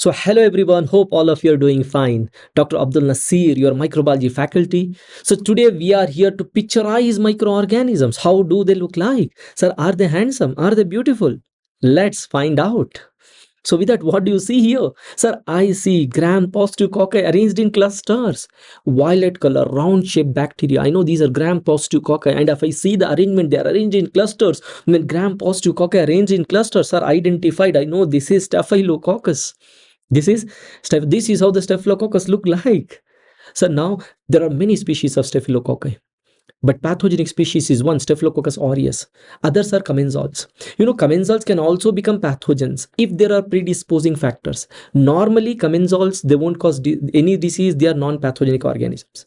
So hello everyone, hope all of you are doing fine. Dr. Abdul Nasir, your microbiology faculty. So today we are here to picturize microorganisms. How do they look like? Sir, are they handsome? Are they beautiful? Let's find out. So with that, what do you see here? Sir, I see gram-positive cocci arranged in clusters. Violet color, round-shaped bacteria. I know these are gram-positive cocci, and if I see the arrangement, they are arranged in clusters. When gram-positive cocci arranged in clusters are identified, I know this is Staphylococcus. This is how the Staphylococcus look like. So now there are many species of Staphylococci. But pathogenic species is one, Staphylococcus aureus. Others are commensals. Commensals can also become pathogens if there are predisposing factors. Normally, commensals, they won't cause any disease. They are non-pathogenic organisms.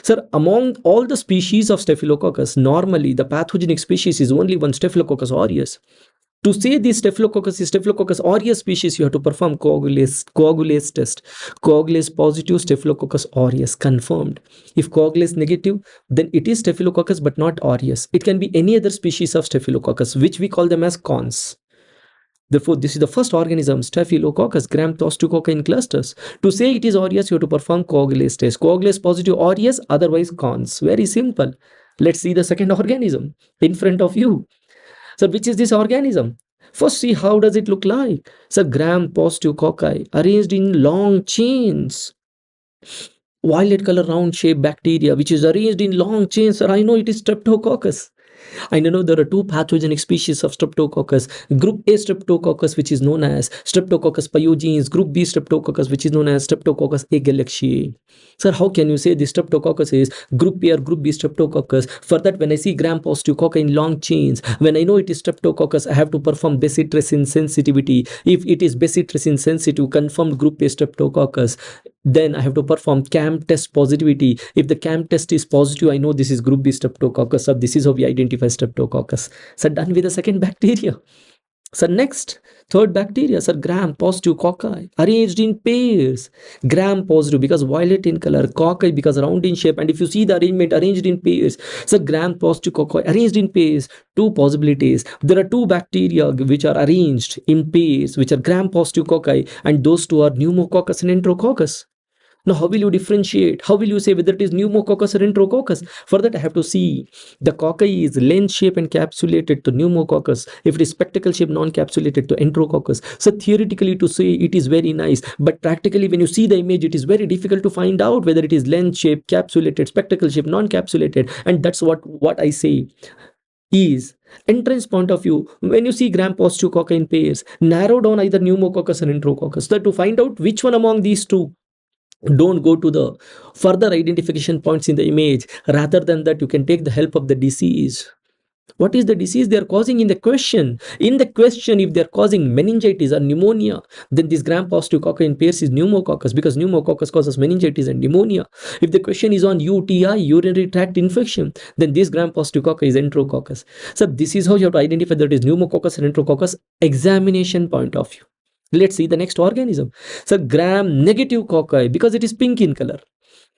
Sir, among all the species of Staphylococcus, normally the pathogenic species is only one, Staphylococcus aureus. To say this Staphylococcus is Staphylococcus aureus species, you have to perform coagulase test. Coagulase positive, Staphylococcus aureus confirmed. If coagulase negative, then it is Staphylococcus but not aureus. It can be any other species of Staphylococcus, which we call them as cons. Therefore, this is the first organism, Staphylococcus gram-positive cocci in clusters. To say it is aureus, you have to perform coagulase test. Coagulase positive aureus, otherwise cons. Very simple. Let's see the second organism in front of you. So which is this organism? First, see how does it look like. So gram-positive cocci arranged in long chains. Violet color round shaped bacteria which is arranged in long chains. Sir, I know it is Streptococcus. I know there are two pathogenic species of Streptococcus. Group A Streptococcus, which is known as Streptococcus pyogenes. Group B Streptococcus, which is known as Streptococcus agalactiae. Sir, how can you say this Streptococcus is Group A or Group B Streptococcus? For that, when I see gram-positive cocci in long chains, when I know it is Streptococcus, I have to perform bacitracin sensitivity. If it is bacitracin sensitive, confirmed Group A Streptococcus, then I have to perform CAM test positivity. If the CAM test is positive, I know this is Group B Streptococcus. So this is how we identify Streptococcus. So done with the second bacteria. So next, third bacteria, sir, gram-positive cocci arranged in pairs. Gram-positive because violet in color, cocci because round in shape. And if you see the arrangement arranged in pairs, so gram-positive cocci arranged in pairs, two possibilities. There are two bacteria which are arranged in pairs, which are gram-positive cocci, and those two are pneumococcus and enterococcus. Now, how will you differentiate? How will you say whether it is pneumococcus or enterococcus? For that, I have to see the cocci is lens shape encapsulated to pneumococcus. If it is spectacle shape non-capsulated to enterococcus. So theoretically to say it is very nice, but practically when you see the image, it is very difficult to find out whether it is lens shape, capsulated, spectacle shape, non-capsulated. And that's what I say is entrance point of view. When you see gram-positive cocci in pairs, narrow down either pneumococcus or enterococcus. So to find out which one among these two, don't go to the further identification points in the image. Rather than that, you can take the help of the disease. What is the disease they are causing in the question? In the question, if they are causing meningitis or pneumonia, then this gram-positive cocci in pairs is pneumococcus, because pneumococcus causes meningitis and pneumonia. If the question is on UTI, urinary tract infection, then this gram-positive cocci is enterococcus. So this is how you have to identify that it is pneumococcus and enterococcus examination point of view. Let's see the next organism. So gram-negative cocci, because it is pink in color.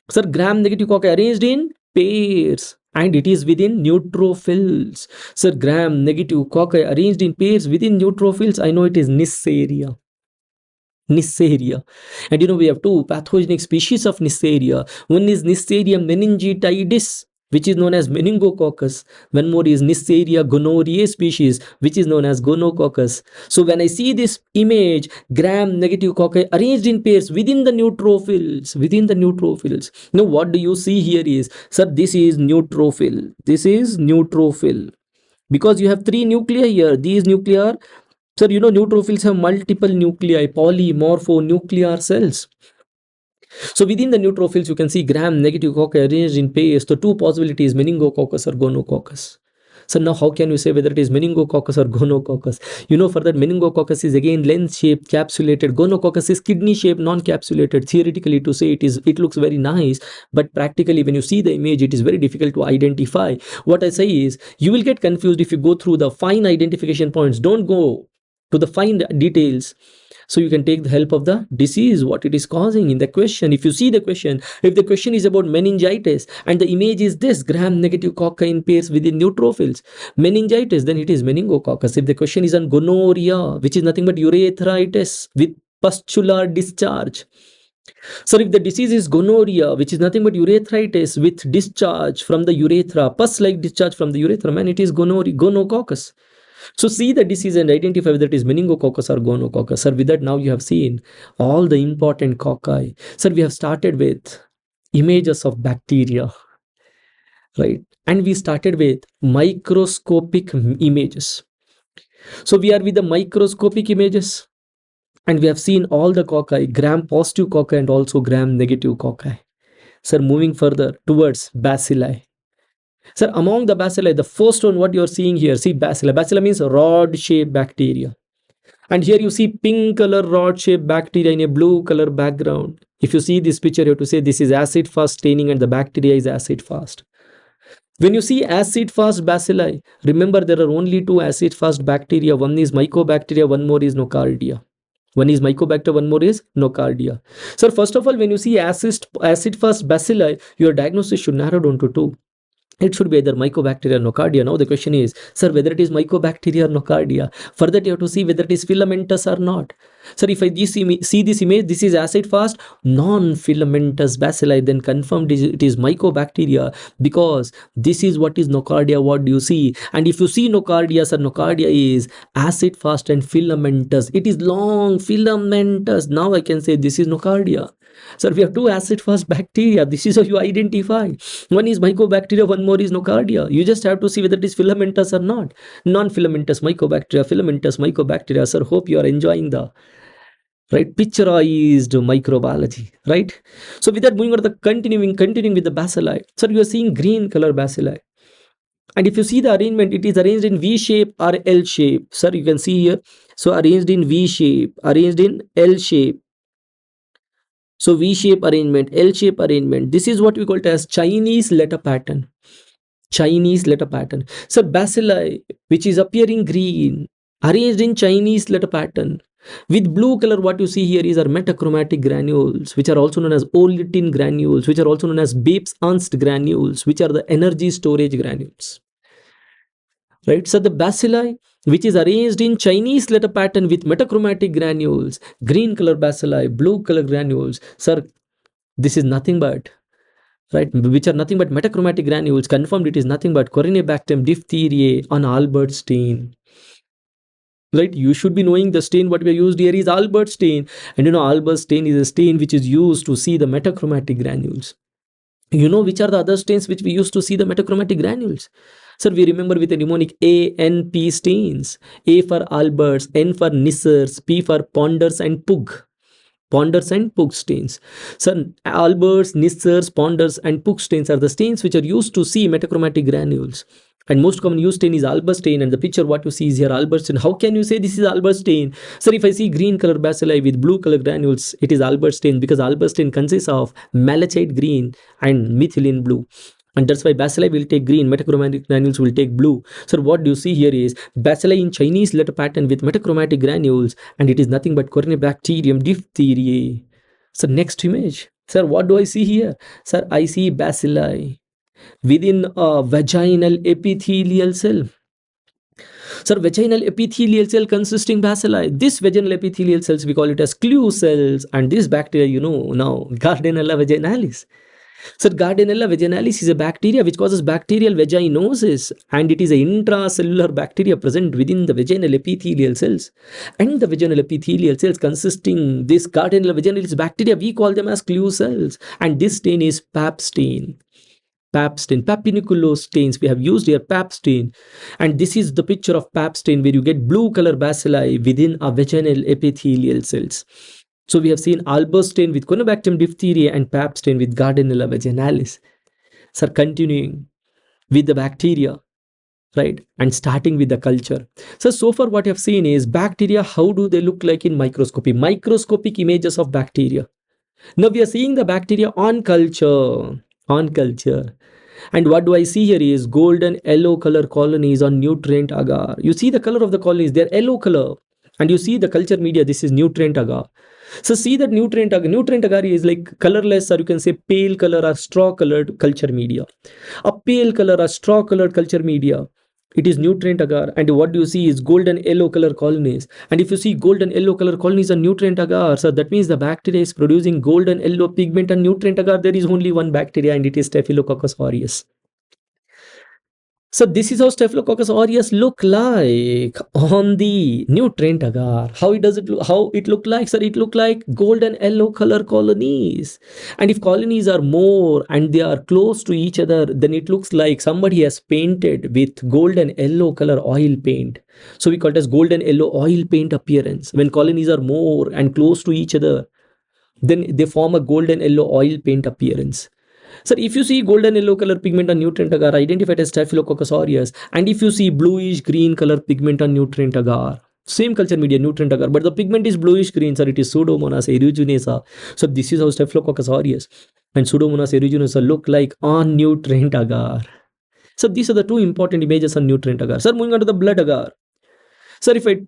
Sir, gram-negative cocci arranged in pairs and it is within neutrophils. Sir, gram-negative cocci arranged in pairs within neutrophils. I know it is Neisseria. Neisseria. And we have two pathogenic species of Neisseria. One is Neisseria meningitidis, which is known as meningococcus. One more is Neisseria gonorrhoeae species, which is known as gonococcus. So when I see this image, gram-negative cocci arranged in pairs within the neutrophils, now what do you see here is, sir, this is neutrophil. This is neutrophil. Because you have three nuclei here. These nuclei, sir, neutrophils have multiple nuclei, polymorphonuclear cells. So within the neutrophils, you can see gram-negative cocci arranged in pairs. So two possibilities, meningococcus or gonococcus. So now how can you say whether it is meningococcus or gonococcus? For that, meningococcus is again lens-shaped, capsulated. Gonococcus is kidney-shaped, non-capsulated. Theoretically to say it looks very nice, but practically when you see the image, it is very difficult to identify. What I say is, you will get confused if you go through the fine identification points. Don't go to the fine details. So you can take the help of the disease, what it is causing in the question. If you see the question, if the question is about meningitis and the image is this, gram-negative cocci in pairs within neutrophils, meningitis, then it is meningococcus. If the question is on gonorrhea, which is nothing but urethritis with pustular discharge. So if the disease is gonorrhea, which is nothing but urethritis with discharge from the urethra, pus-like discharge from the urethra, man, it is gonorrhea, gonococcus. So see the disease and identify whether it is meningococcus or gonococcus. Sir, with that now you have seen all the important cocci. Sir, we have started with images of bacteria, right? And we started with microscopic images. So we are with the microscopic images, and we have seen all the cocci, gram-positive cocci and also gram-negative cocci. Sir, moving further towards bacilli. Sir, among the bacilli, the first one what you are seeing here, see bacilli. Bacilli means rod-shaped bacteria. And here you see pink color rod-shaped bacteria in a blue color background. If you see this picture, you have to say this is acid-fast staining and the bacteria is acid-fast. When you see acid-fast bacilli, remember there are only two acid-fast bacteria. One is mycobacteria, one more is nocardia. One is mycobacter, one more is nocardia. So first of all, when you see acid-fast bacilli, your diagnosis should narrow down to two. It should be either mycobacteria or nocardia. Now the question is, sir, whether it is mycobacteria or nocardia. For that you have to see whether it is filamentous or not. Sir, if I see this image, this is acid-fast, non-filamentous bacilli, then confirmed it is mycobacteria, because this is what is nocardia, what do you see? And if you see nocardia, sir, nocardia is acid-fast and filamentous. It is long, filamentous. Now I can say this is nocardia. Sir, we have two acid-fast bacteria. This is how you identify. One is mycobacteria, one more is nocardia. You just have to see whether it is filamentous or not. Non-filamentous mycobacteria, filamentous mycobacteria. Sir, hope you are enjoying the picturized microbiology, right? So with that, moving on to the continuing with the bacilli. Sir, you are seeing green color bacilli. And if you see the arrangement, it is arranged in V shape or L shape. Sir, you can see here. So arranged in V shape, arranged in L shape. So V-shape arrangement, L-shape arrangement. This is what we call it as Chinese letter pattern. Chinese letter pattern. So bacilli, which is appearing green, arranged in Chinese letter pattern. With blue color, what you see here is our metachromatic granules, which are also known as oleutin granules, which are also known as Babes-Ernst granules, which are the energy storage granules. Right? So the bacilli, which is arranged in Chinese letter pattern with metachromatic granules, green color bacilli, blue color granules. Sir, this is nothing but, right, which are nothing but metachromatic granules. Confirmed it is nothing but Corynebacterium diphtheriae on Albert stain. Right, you should be knowing the stain what we used here is Albert stain, and you know Albert stain is a stain which is used to see the metachromatic granules. You know which are the other stains which we used to see the metachromatic granules? Sir, we remember with a mnemonic A, N, P stains. A for Alberts, N for Nissers, P for Ponders and Pug. Ponders and Pug stains. Sir, Alberts, Nissers, Ponders and Pug stains are the stains which are used to see metachromatic granules. And most common used stain is Albert stain, and the picture what you see is here Albert stain. How can you say this is Albert stain? Sir, if I see green color bacilli with blue color granules, it is Albert stain, because Albert stain consists of malachite green and methylene blue. And that's why bacilli will take green, metachromatic granules will take blue. Sir, what do you see here is bacilli in Chinese letter pattern with metachromatic granules, and it is nothing but Corynebacterium diphtheriae. So next image. Sir, what do I see here? Sir, I see bacilli within a vaginal epithelial cell. Sir, vaginal epithelial cell consisting bacilli. This vaginal epithelial cells we call it as clue cells, and this bacteria you know now, Gardnerella vaginalis. So Gardnerella vaginalis is a bacteria which causes bacterial vaginosis, and it is an intracellular bacteria present within the vaginal epithelial cells. And the vaginal epithelial cells consisting this Gardnerella vaginalis bacteria, we call them as clue cells, and this stain is Pap stain. Pap stain, papiniculose stains we have used here, Pap stain, and this is the picture of Pap stain where you get blue color bacilli within a vaginal epithelial cells. So we have seen Albert stain with Corynebacterium diphtheriae and Pap stain with Gardnerella vaginalis. Sir, continuing with the bacteria, right, and starting with the culture. So far what you have seen is bacteria, how do they look like in microscopy? Microscopic images of bacteria. Now we are seeing the bacteria on culture. And what do I see here is golden yellow color colonies on nutrient agar. You see the color of the colonies, they're yellow color. And you see the culture media, this is nutrient agar. So see that nutrient agar is like colorless, or you can say pale color or straw colored culture media. A pale color or straw colored culture media It is nutrient agar, and what you see is golden yellow color colonies. And if you see golden yellow color colonies are nutrient agar, so that means the bacteria is producing golden yellow pigment and nutrient agar. There is only one bacteria, and it is Staphylococcus aureus. So this is how Staphylococcus aureus look like on the nutrient agar. How it does it look? How it look like? Sir, it look like golden yellow color colonies. And if colonies are more and they are close to each other, then it looks like somebody has painted with golden yellow color oil paint. So we call it as golden yellow oil paint appearance. When colonies are more and close to each other, then they form a golden yellow oil paint appearance. Sir, if you see golden yellow color pigment on nutrient agar, identified as Staphylococcus aureus, and if you see bluish green color pigment on nutrient agar, same culture media nutrient agar, but the pigment is bluish green, sir, it is Pseudomonas aeruginosa. So this is how Staphylococcus aureus and Pseudomonas aeruginosa look like on nutrient agar. So these are the two important images on nutrient agar. Sir, moving on to the blood agar. Sir, if I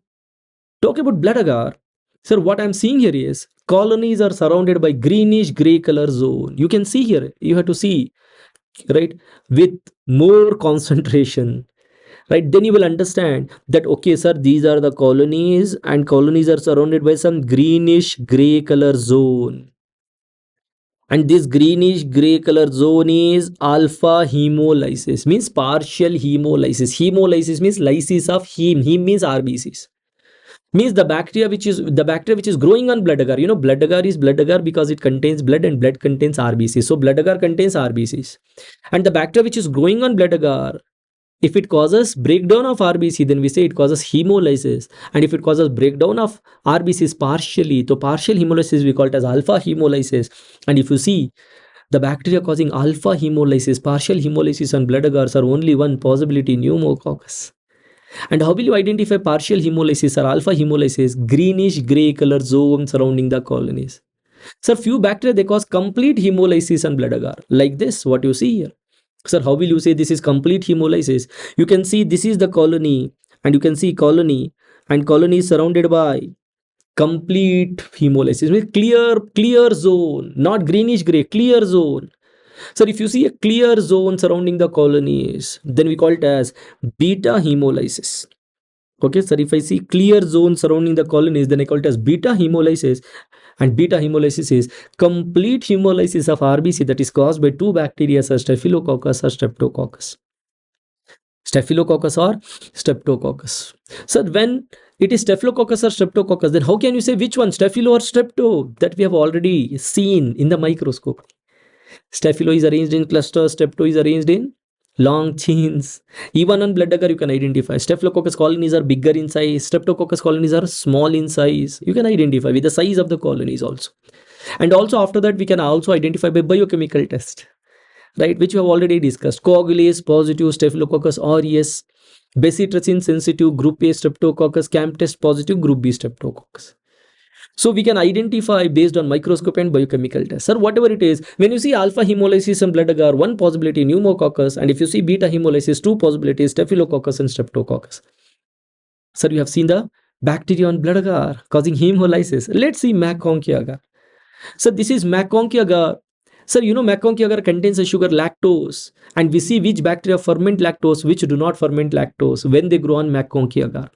talk about blood agar, sir, what I'm seeing here is colonies are surrounded by greenish gray color zone. You can see here, you have to see, right, with more concentration, right? Then you will understand that, okay, sir, these are the colonies, and colonies are surrounded by some greenish gray color zone. And this greenish gray color zone is alpha hemolysis, means partial hemolysis. Hemolysis means lysis of heme. Heme means RBCs. Means the bacteria which is growing on blood agar. You know, blood agar is blood agar because it contains blood, and blood contains RBCs. So blood agar contains RBCs, and the bacteria which is growing on blood agar, if it causes breakdown of RBC, then we say it causes hemolysis. And if it causes breakdown of RBCs partially, so partial hemolysis we call it as alpha hemolysis. And if you see the bacteria causing alpha hemolysis, partial hemolysis on blood agars are only one possibility, pneumococcus. And how will you identify partial hemolysis or alpha hemolysis? Greenish gray color zone surrounding the colonies. Sir, few bacteria they cause complete hemolysis on blood agar, like this, what you see here. Sir, how will you say this is complete hemolysis? You can see this is the colony, and you can see colony, and colony is surrounded by complete hemolysis with clear zone, not greenish gray, clear zone. Sir, if you see a clear zone surrounding the colonies, then we call it as beta hemolysis. Okay, sir, if I see clear zone surrounding the colonies, then I call it as beta hemolysis. And beta hemolysis is complete hemolysis of RBC that is caused by two bacteria, Staphylococcus or Streptococcus. Staphylococcus or Streptococcus. So when it is Staphylococcus or Streptococcus, then how can you say which one, Staphylo or Strepto? That we have already seen in the microscope. Staphylo is arranged in clusters, Strepto is arranged in long chains. Even on blood agar you can identify. Staphylococcus colonies are bigger in size, Streptococcus colonies are small in size. You can identify with the size of the colonies also. And also after that we can also identify by biochemical test, right, which we have already discussed. Coagulase positive Staphylococcus aureus, bacitracin sensitive group A Streptococcus, CAM test positive group B Streptococcus. So we can identify based on microscope and biochemical tests. Sir, whatever it is, when you see alpha hemolysis in blood agar, one possibility pneumococcus, and if you see beta hemolysis, two possibilities Staphylococcus and Streptococcus. Sir, you have seen the bacteria on blood agar causing hemolysis. Let's see McConkey agar. So this is McConkey agar. Sir, you know McConkey agar contains a sugar lactose, and we see which bacteria ferment lactose, which do not ferment lactose when they grow on McConkey agar.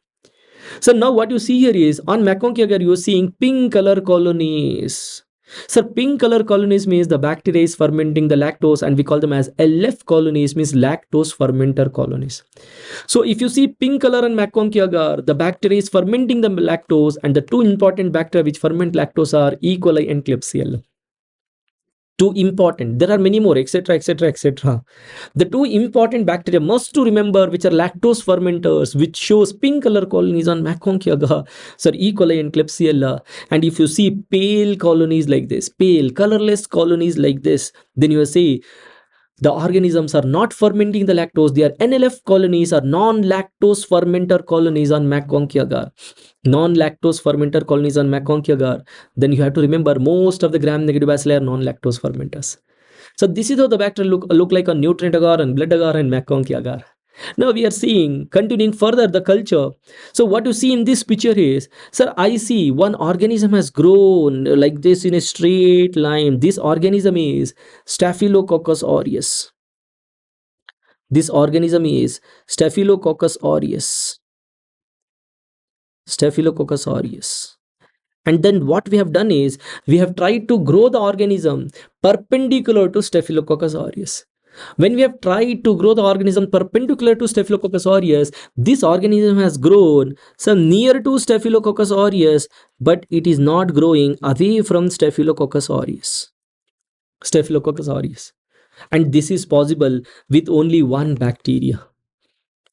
So now what you see here is on McConkey agar you are seeing pink color colonies. Sir, pink color colonies means the bacteria is fermenting the lactose, and we call them as LF colonies, means lactose fermenter colonies. So if you see pink color on McConkey agar, the bacteria is fermenting the lactose, and the two important bacteria which ferment lactose are E. coli and Klebsiella. Two important, there are many more, etc, etc, etc. The two important bacteria must to remember which are lactose fermenters, which shows pink color colonies on McConkey agar, sir, E. coli and Klebsiella. And if you see pale colonies like this, pale colorless colonies like this, then you will say the organisms are not fermenting the lactose. They are NLF colonies or non-lactose fermenter colonies on McConkey agar. Non-lactose fermenter colonies on McConkey agar. Then you have to remember most of the gram-negative bacilli are non-lactose fermenters. So this is how the bacteria look like on nutrient agar and blood agar and McConkey agar. Now we are seeing, continuing further the culture. So what you see in this picture is, sir, I see one organism has grown like this in a straight line. This organism is Staphylococcus aureus. This organism is Staphylococcus aureus. Staphylococcus aureus. And then what we have done is we have tried to grow the organism perpendicular to Staphylococcus aureus. When we have tried to grow the organism perpendicular to Staphylococcus aureus, this organism has grown some near to Staphylococcus aureus, but it is not growing away from Staphylococcus aureus. Staphylococcus aureus. And this is possible with only one bacteria,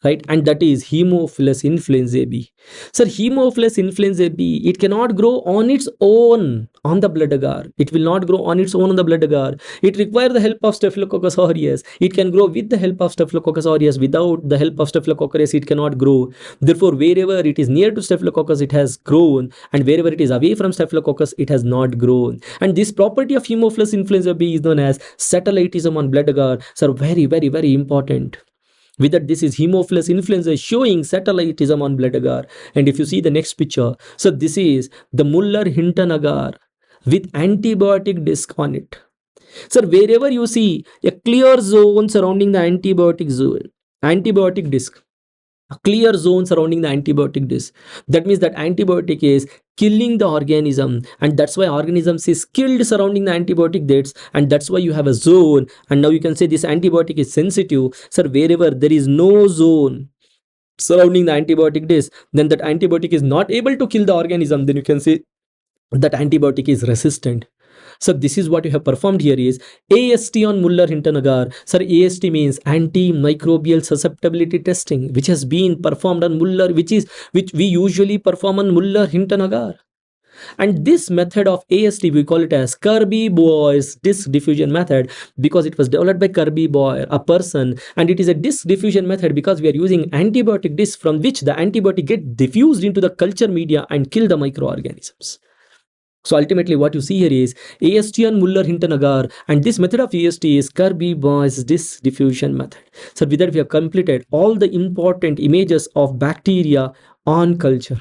right? And that is Haemophilus influenzae B. Sir, Haemophilus influenzae B, it cannot grow on its own on the blood agar. It will not grow on its own on the blood agar. It requires the help of Staphylococcus aureus. It can grow with the help of Staphylococcus aureus. Without the help of Staphylococcus aureus, it cannot grow. Therefore, wherever it is near to Staphylococcus, it has grown, and wherever it is away from Staphylococcus, it has not grown. And this property of Haemophilus influenzae B is known as satellitism on blood agar. Sir, very, very, very important. With that, this is Haemophilus influenzae showing satellitism on blood agar. And if you see the next picture, so this is the Muller-Hinton agar with antibiotic disc on it. So wherever you see a clear zone surrounding the antibiotic disc, a clear zone surrounding the antibiotic disc, that means that antibiotic is killing the organism, and that's why organisms is killed surrounding the antibiotic disc, and that's why you have a zone. And now you can say this antibiotic is sensitive. Sir, wherever there is no zone surrounding the antibiotic disc, then that antibiotic is not able to kill the organism, then you can say that antibiotic is resistant. So this is what you have performed here is AST on Muller-Hinton agar. Sir, AST means antimicrobial susceptibility testing, which has been performed on Muller, which we usually perform on Muller-Hinton agar. And this method of AST, we call it as Kirby-Boy's disc diffusion method, because it was developed by Kirby-Boy, a person, and it is a disc diffusion method because we are using antibiotic discs from which the antibiotic get diffused into the culture media and kill the microorganisms. So ultimately what you see here is AST on Muller-Hinton agar, and this method of AST is Kirby-Boy's disc diffusion method. So with that, we have completed all the important images of bacteria on culture.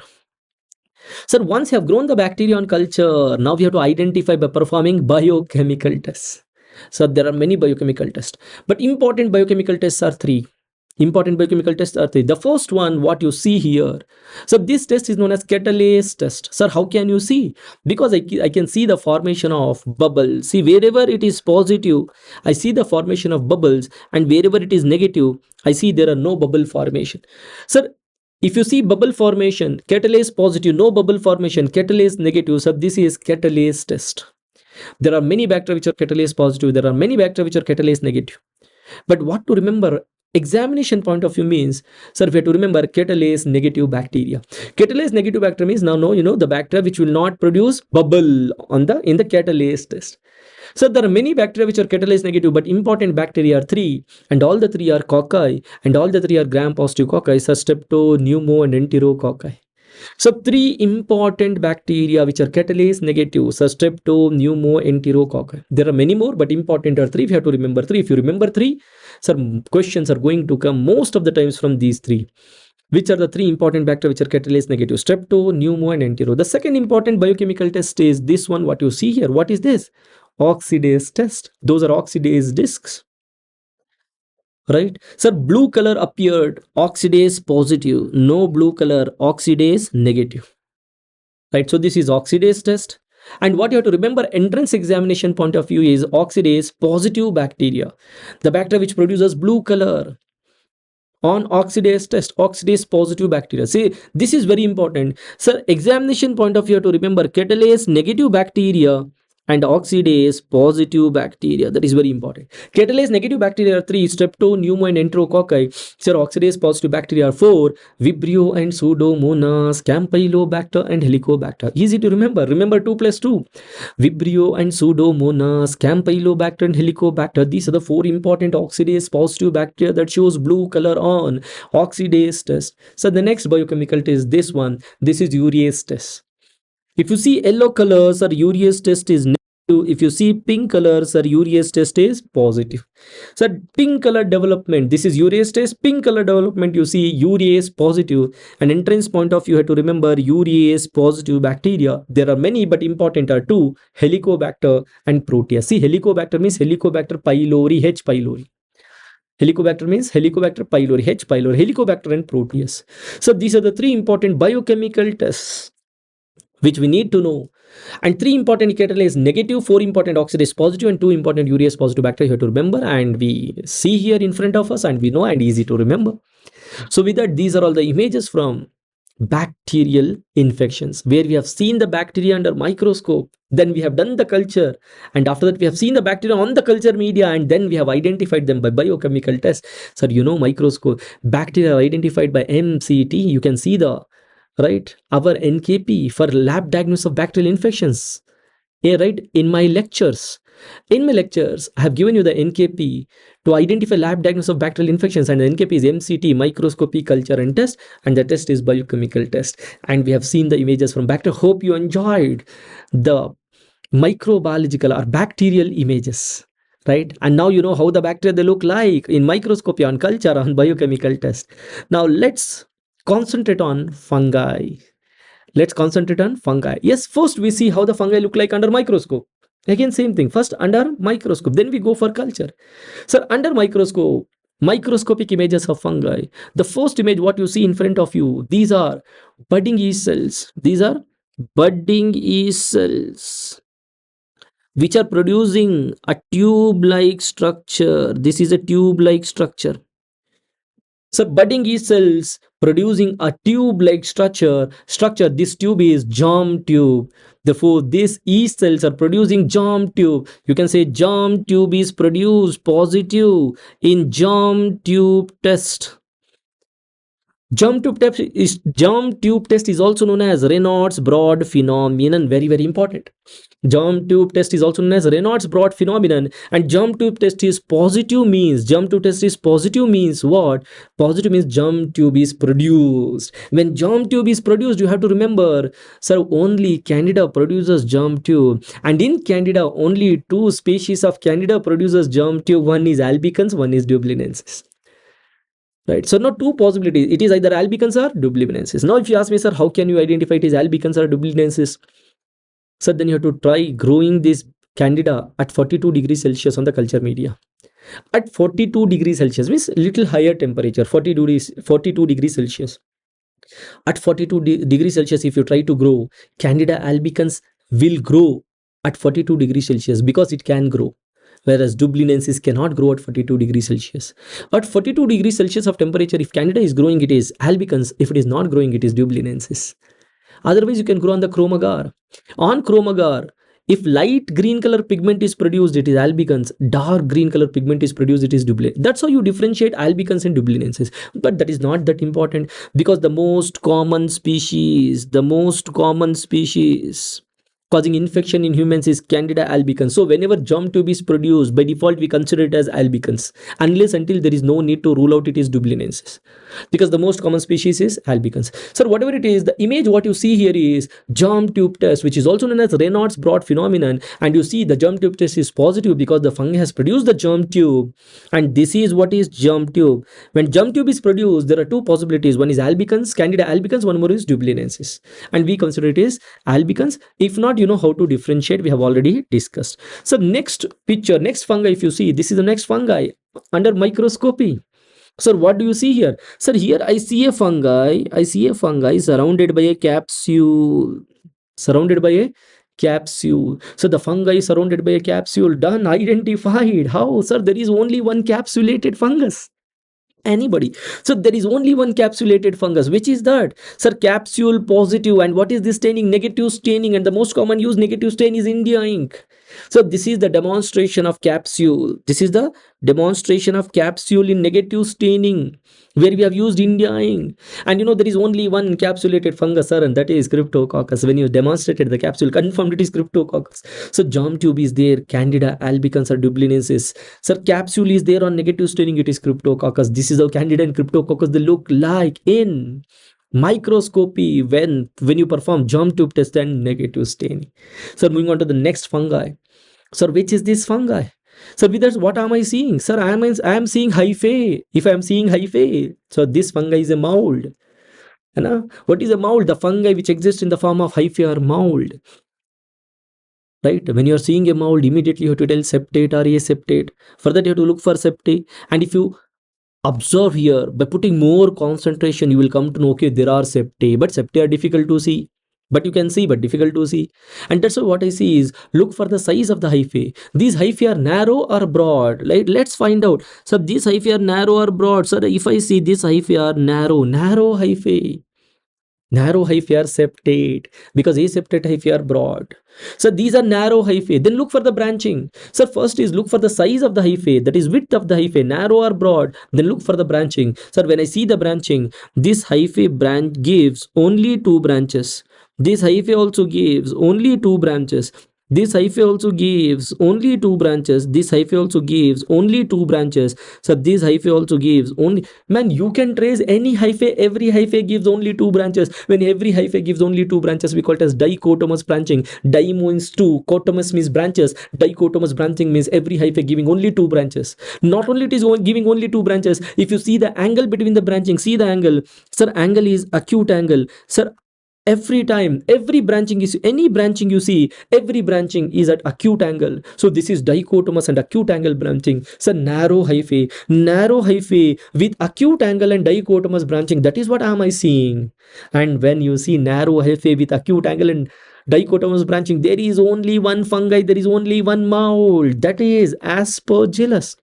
So once you have grown the bacteria on culture, now we have to identify by performing biochemical tests. So there are many biochemical tests, but important biochemical tests are three. The first one, what you see here, so this test is known as catalase test. Sir, how can you see? Because I can see the formation of bubbles. See, wherever it is positive, I see the formation of bubbles, and wherever it is negative, I see there are no bubble formation. Sir, if you see bubble formation, catalase positive, no bubble formation, catalase negative, so this is catalase test. There are many bacteria which are catalase positive, there are many bacteria which are catalase negative. But what to remember, examination point of view means, sir, we have to remember catalase negative bacteria. Catalase negative bacteria means now you know the bacteria which will not produce bubble in the catalase test. So there are many bacteria which are catalase negative, but important bacteria are three, and all the three are cocci, and all the three are gram-positive cocci, so strepto, pneumo, and enterococci. So three important bacteria which are catalase negative, so strepto, pneumo, enterococci. There are many more, but important are three. We have to remember three. If you remember three, sir, questions are going to come most of the times from these three. Which are the three important bacteria which are catalase negative? Strepto, pneumo, and entero. The second important biochemical test is this one, what you see here. What is this? Oxidase test. Those are oxidase discs, right? Sir, blue color appeared, oxidase positive. No blue color, oxidase negative, right? So this is oxidase test. And what you have to remember, entrance examination point of view is oxidase positive bacteria, the bacteria which produces blue color. On oxidase test, oxidase positive bacteria. See, this is very important. Sir, examination point of view, to remember catalase negative bacteria and oxidase positive bacteria. That is very important. Catalase negative bacteria are 3, strepto, pneumo, and enterococci. Sir, oxidase positive bacteria are 4, vibrio and pseudomonas, campylobacter and helicobacter. Easy to remember. Remember 2 plus 2. Vibrio and pseudomonas, campylobacter and helicobacter. These are the 4 important oxidase positive bacteria that shows blue color on oxidase test. So the next biochemical test is this one. This is urease test. If you see yellow colors, or urease test is negative. If you see pink colors, or urease test is positive. So pink color development, this is urease test. Pink color development, you see urease positive. And entrance point of view, you have to remember urease positive bacteria. There are many, but important are 2, Helicobacter and Proteus. See, Helicobacter means Helicobacter pylori, H. pylori. Helicobacter means Helicobacter pylori, H. pylori, Helicobacter and Proteus. So these are the three important biochemical tests which we need to know. And three important indicator is negative, four important oxidase positive, and two important urease positive bacteria you have to remember. And we see here in front of us, and we know, and easy to remember. So with that, these are all the images from bacterial infections, where we have seen the bacteria under microscope, then we have done the culture, and after that we have seen the bacteria on the culture media, and then we have identified them by biochemical tests. So microscope bacteria are identified by MCT. You can see the right our NKP for lab diagnosis of bacterial infections. Yeah, right. In my lectures, I have given you the NKP to identify lab diagnosis of bacterial infections, and the NKP is MCT, microscopy, culture, and test, and the test is biochemical test. And we have seen the images from bacteria. Hope you enjoyed the microbiological or bacterial images, right? And now you know how the bacteria they look like in microscopy, on culture, on biochemical test. Now let's concentrate on fungi. Let's concentrate on fungi. Yes, first we see how the fungi look like under microscope. Again, same thing. First under microscope, then we go for culture. So under microscope, microscopic images of fungi. The first image, what you see in front of you, these are budding yeast cells. These are budding yeast cells, which are producing a tube-like structure. This is a tube-like structure. So budding yeast cells producing a tube-like structure. This tube is germ tube. Therefore, these yeast cells are producing germ tube. You can say germ tube is produced positive in germ tube test. Germ tube test is also known as Raynaud's broad phenomenon. Very, very important. Germ tube test is also known as Raynaud's broad phenomenon. And germ tube test is positive means what? Positive means germ tube is produced. When germ tube is produced, you have to remember, sir, only Candida produces germ tube. And in Candida, only two species of Candida produces germ tube. One is albicans, one is dublinensis. Right, so now two possibilities. It is either albicans or dublinensis. Now if you ask me, sir, how can you identify it is albicans or dublinensis? So then you have to try growing this Candida at 42 degrees Celsius on the culture media. At 42 degrees Celsius means little higher temperature, 42 degrees Celsius. At 42 degrees Celsius, if you try to grow, Candida albicans will grow at 42 degrees Celsius because it can grow. Whereas dublinensis cannot grow at 42 degrees Celsius. At 42 degrees Celsius of temperature, if Candida is growing, it is albicans. If it is not growing, it is dublinensis. Otherwise, you can grow on the chrome agar. On chrome agar, if light green color pigment is produced, it is albicans. Dark green color pigment is produced, it is dublinensis. That's how you differentiate albicans and dublinensis. But that is not that important, because the most common species causing infection in humans is Candida albicans. So whenever germ tube is produced, by default we consider it as albicans, unless until there is no need to rule out it is dublinensis, because the most common species is albicans. So whatever it is, the image what you see here is germ tube test, which is also known as Raynaud's broad phenomenon. And you see the germ tube test is positive because the fungi has produced the germ tube, and this is what is germ tube. When germ tube is produced, there are two possibilities. One is albicans, Candida albicans, one more is dublinensis, and we consider it is albicans. If not, you know how to differentiate, we have already discussed. So next picture, next fungi, if you see, this is the next fungi under microscopy. Sir, what do you see here? Sir, here I see a fungi surrounded by a capsule. So the fungi is surrounded by a capsule. Done, identified. How? Sir, there is only one capsulated fungus. Anybody? So there is only one capsulated fungus. Which is that? Sir, capsule positive. And what is this staining? Negative staining. And the most common used negative stain is India ink. So this is the demonstration of capsule. This is the demonstration of capsule in negative staining, where we have used India ink. And you know there is only one encapsulated fungus, sir, and that is Cryptococcus. When you demonstrated the capsule, confirmed it is Cryptococcus. So germ tube is there, Candida albicans or dublinensis. Sir, capsule is there on negative staining, it is Cryptococcus. This is how Candida and Cryptococcus they look like in microscopy when you perform germ tube test and negative staining. So moving on to the next fungi. Sir, which is this fungi? So with that, what am I seeing? Sir, I am seeing hyphae. If I am seeing hyphae, so this fungi is a mold. What is a mold? The fungi which exist in the form of hyphae are mold. Right? When you are seeing a mold, immediately you have to tell septate or aseptate. For that, you have to look for septate. And if you Observe here, by putting more concentration you will come to know, okay, there are septae, but septae are difficult to see, but you can see, but difficult to see. And that's why what I see is, look for the size of the hyphae. These hyphae are narrow or broad, like let's find out. So these hyphae are narrow or broad. So if I see these hyphae are narrow hyphae, narrow hyphae are septate, because aseptate hyphae are broad. So these are narrow hyphae. Then look for the branching. So first is look for the size of the hyphae, that is width of the hyphae, narrow or broad. Then look for the branching. So when I see the branching, this hyphae branch gives only two branches. This hyphae also gives only two branches. This hyphae also gives only two branches. This hyphae also gives only two branches. So this hyphae also gives only. Man, you can trace any hyphae. Every hyphae gives only two branches. When every hyphae gives only two branches, we call it as dichotomous branching. Di means two, cotomous means branches. Dichotomous branching means every hyphae giving only two branches. Not only it is giving only two branches. If you see the angle between the branching, see the angle. Sir, angle is acute angle. Sir, every time, every branching is, any branching you see, every branching is at acute angle. So this is dichotomous and acute angle branching. So narrow hyphae with acute angle and dichotomous branching, that is what am I seeing. And when you see narrow hyphae with acute angle and dichotomous branching, there is only one fungi, there is only one mold, that is Aspergillus.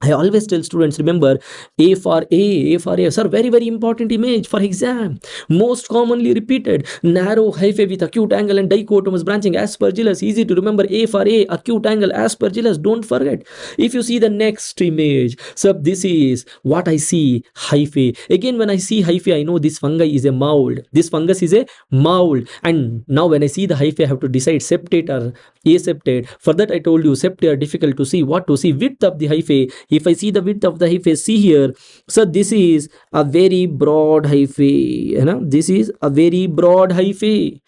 I always tell students, remember, A for A for A. Sir, very, very important image for exam. Most commonly repeated, narrow hyphae with acute angle and dichotomous branching, Aspergillus. Easy to remember, A for A, acute angle, Aspergillus. Don't forget. If you see the next image, so this is what I see, hyphae. Again, when I see hyphae, I know this fungi is a mold. This fungus is a mold. And now when I see the hyphae, I have to decide septate or aseptate. For that, I told you, septate are difficult to see. What to see? Width of the hyphae. If I see the width of the hyphae, see here. So this is a very broad hyphae. You know, this is a very broad hyphae.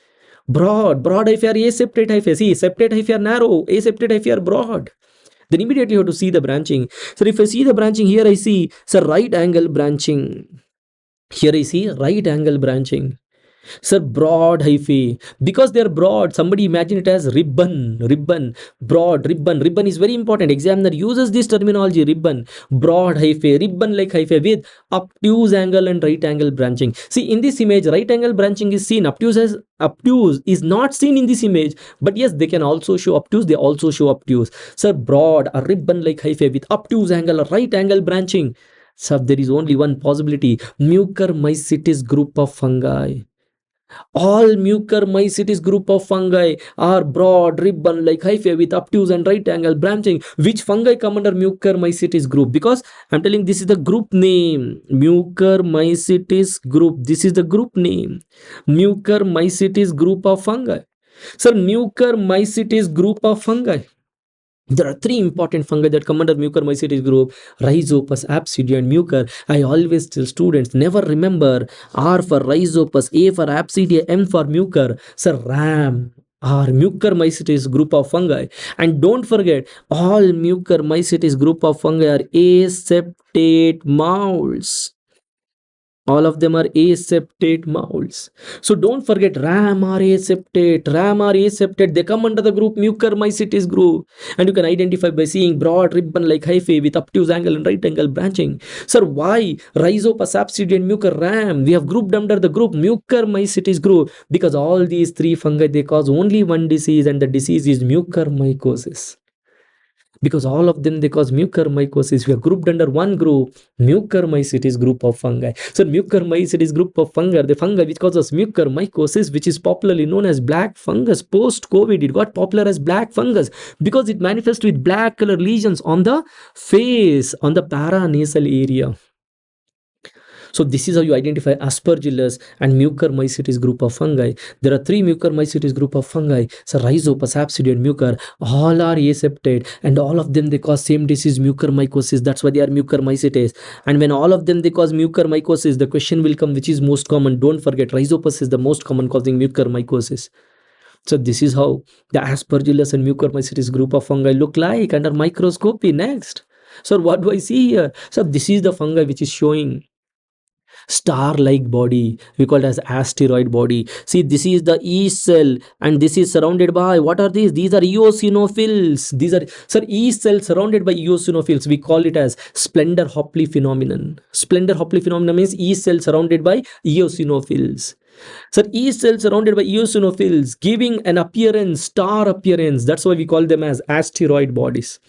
Broad hyphae are aseptate hyphae. See, septate hyphae are narrow, aseptate hyphae are broad. Then immediately you have to see the branching. So if I see the branching, here I see, so right angle branching. Here I see right angle branching. Sir, broad hyphae, because they are broad, somebody imagine it as ribbon, broad ribbon is very important. Examiner uses this terminology, ribbon, broad hyphae, ribbon like hyphae with obtuse angle and right angle branching. See, in this image, right angle branching is seen, obtuse is not seen in this image, but yes, they can also show obtuse, they also show obtuse. Sir, broad, a ribbon like hyphae with obtuse angle or right angle branching. So there is only one possibility, Mucormycetes group of fungi. All Mucormycetes group of fungi are broad ribbon like hyphae with obtuse and right angle branching. Which fungi come under Mucormycetes group? Because I'm telling this is the group name, Mucormycetes group. This is the group name, Mucormycetes group of fungi. So Mucormycetes group of fungi. There are three important fungi that come under Mucormycetes group: Rhizopus, Absidia, and Mucor. I always tell students, never remember R for Rhizopus, A for Absidia, M for Mucor. So RAM or Mucormycetes group of fungi. And don't forget, all Mucormycetes group of fungi are aseptate molds. All of them are aseptate molds. So don't forget, RAM are aseptate. They come under the group Mucormycetes group. And you can identify by seeing broad ribbon like hyphae with obtuse angle and right angle branching. Sir, why Rhizopus, Absidia, and Mucor, RAM? We have grouped under the group Mucormycetes group because all these three fungi, they cause only one disease, and the disease is mucormycosis. Because all of them, they cause mucormycosis. We are grouped under one group, Mucormycetes group of fungi. So Mucormycetes group of fungi are the fungi which causes mucormycosis, which is popularly known as black fungus. Post-COVID, it got popular as black fungus because it manifests with black color lesions on the face, on the paranasal area. So this is how you identify Aspergillus and Mucormycetes group of fungi. There are three Mucormycetes group of fungi. So Rhizopus, Absidia, and Mucor, all are aseptate, and all of them, they cause same disease, mucormycosis. That's why they are Mucormycetes. And when all of them, they cause mucormycosis, the question will come, which is most common? Don't forget, Rhizopus is the most common causing mucormycosis. So this is how the Aspergillus and Mucormycetes group of fungi look like under microscopy. Next. So what do I see here? So this is the fungi which is showing. star-like body, we call it as asteroid body. See, this is the yeast cell, and this is surrounded by, what are these? These are eosinophils. These are, sir, yeast cell surrounded by eosinophils. We call it as splendor Hopley phenomenon. Splendor Hopley phenomenon means yeast cell surrounded by eosinophils. Sir, yeast cell surrounded by eosinophils, giving an appearance, star appearance. That's why we call them as asteroid bodies.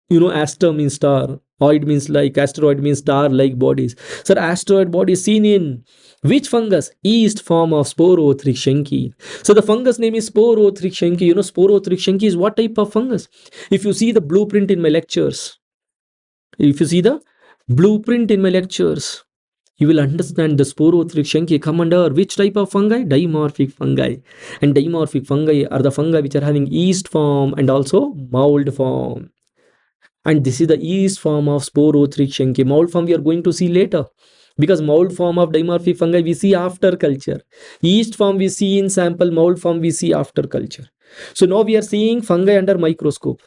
Aster means star, oid means like, asteroid means star like bodies. Sir, asteroid body seen in which fungus? Yeast form of Sporotrichschenki. So the fungus name is Sporotrichschenki. Sporotrichschenki is what type of fungus? If you see the blueprint in my lectures, you will understand the Sporotrichschenki come under which type of fungi? Dimorphic fungi. And dimorphic fungi are the fungi which are having yeast form and also mold form. And this is the yeast form of Sporotrichschenki. Mold form we are going to see later, because mold form of dimorphic fungi we see after culture. Yeast form we see in sample, mold form we see after culture. So now we are seeing fungi under microscope.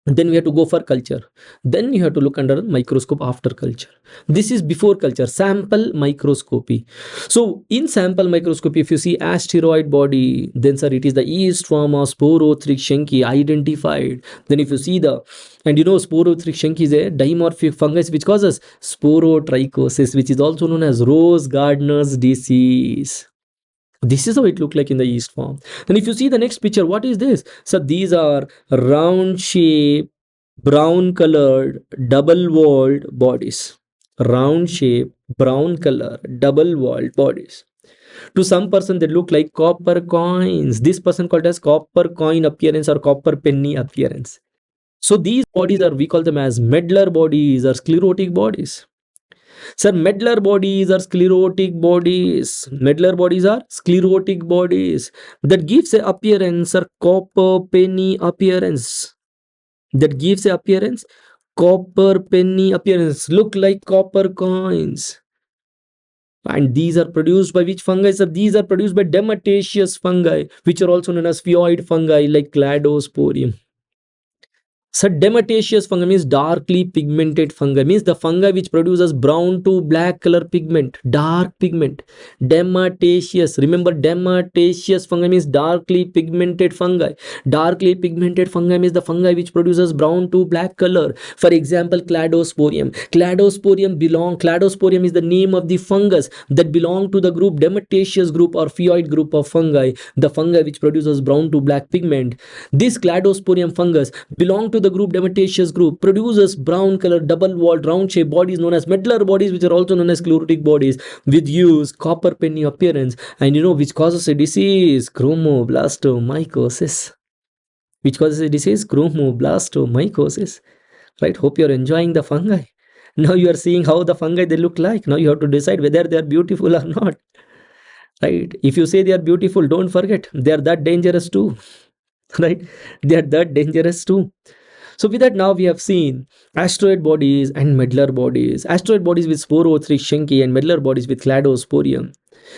Then we have to go for culture. Then you have to look under microscope after culture. This is before culture, sample microscopy. So in sample microscopy, if you see asteroid body, then sir, it is the yeast form of Sporotrichschenki identified. Then if you see Sporotrichschenki is a dimorphic fungus which causes sporotrichosis, which is also known as rose gardener's disease. This is how it looked like in the yeast form. And if you see the next picture, what is this? So these are round shape, brown colored, double walled bodies. Round shape, brown color, double walled bodies. To some person they look like copper coins. This person called as copper coin appearance or copper penny appearance. So these bodies we call them as medullary bodies or sclerotic bodies. Sir, medullary bodies are sclerotic bodies. Medullary bodies are sclerotic bodies that gives a appearance or copper penny appearance. That gives a appearance, copper penny appearance. Look like copper coins. And these are produced by which fungi? Sir, these are produced by dermataceous fungi, which are also known as phaeoid fungi like Cladosporium. So dermataceous fungi means darkly pigmented fungi, means the fungi which produces brown to black color pigment, dark pigment. Dermataceous, remember dermataceous fungi means darkly pigmented fungi. Darkly pigmented fungi means the fungi which produces brown to black color. For example, Cladosporium. Cladosporium is the name of the fungus that belong to the group dermataceous group or phaeoid group of fungi, the fungi which produces brown to black pigment. This Cladosporium fungus belong to the group dermataceous group, produces brown color double walled round shaped bodies known as medullary bodies, which are also known as sclerotic bodies, with used copper penny appearance, and which causes a disease, chromoblastomycosis. Which causes a disease, chromoblastomycosis. Right? Hope you're enjoying the fungi. Now you are seeing how the fungi they look like. Now you have to decide whether they are beautiful or not. Right? If you say they are beautiful, don't forget they are that dangerous too. Right? They are that dangerous too. So with that, now we have seen asteroid bodies and medullary bodies. Asteroid bodies with Sporotrichschenki and medullary bodies with Cladosporium.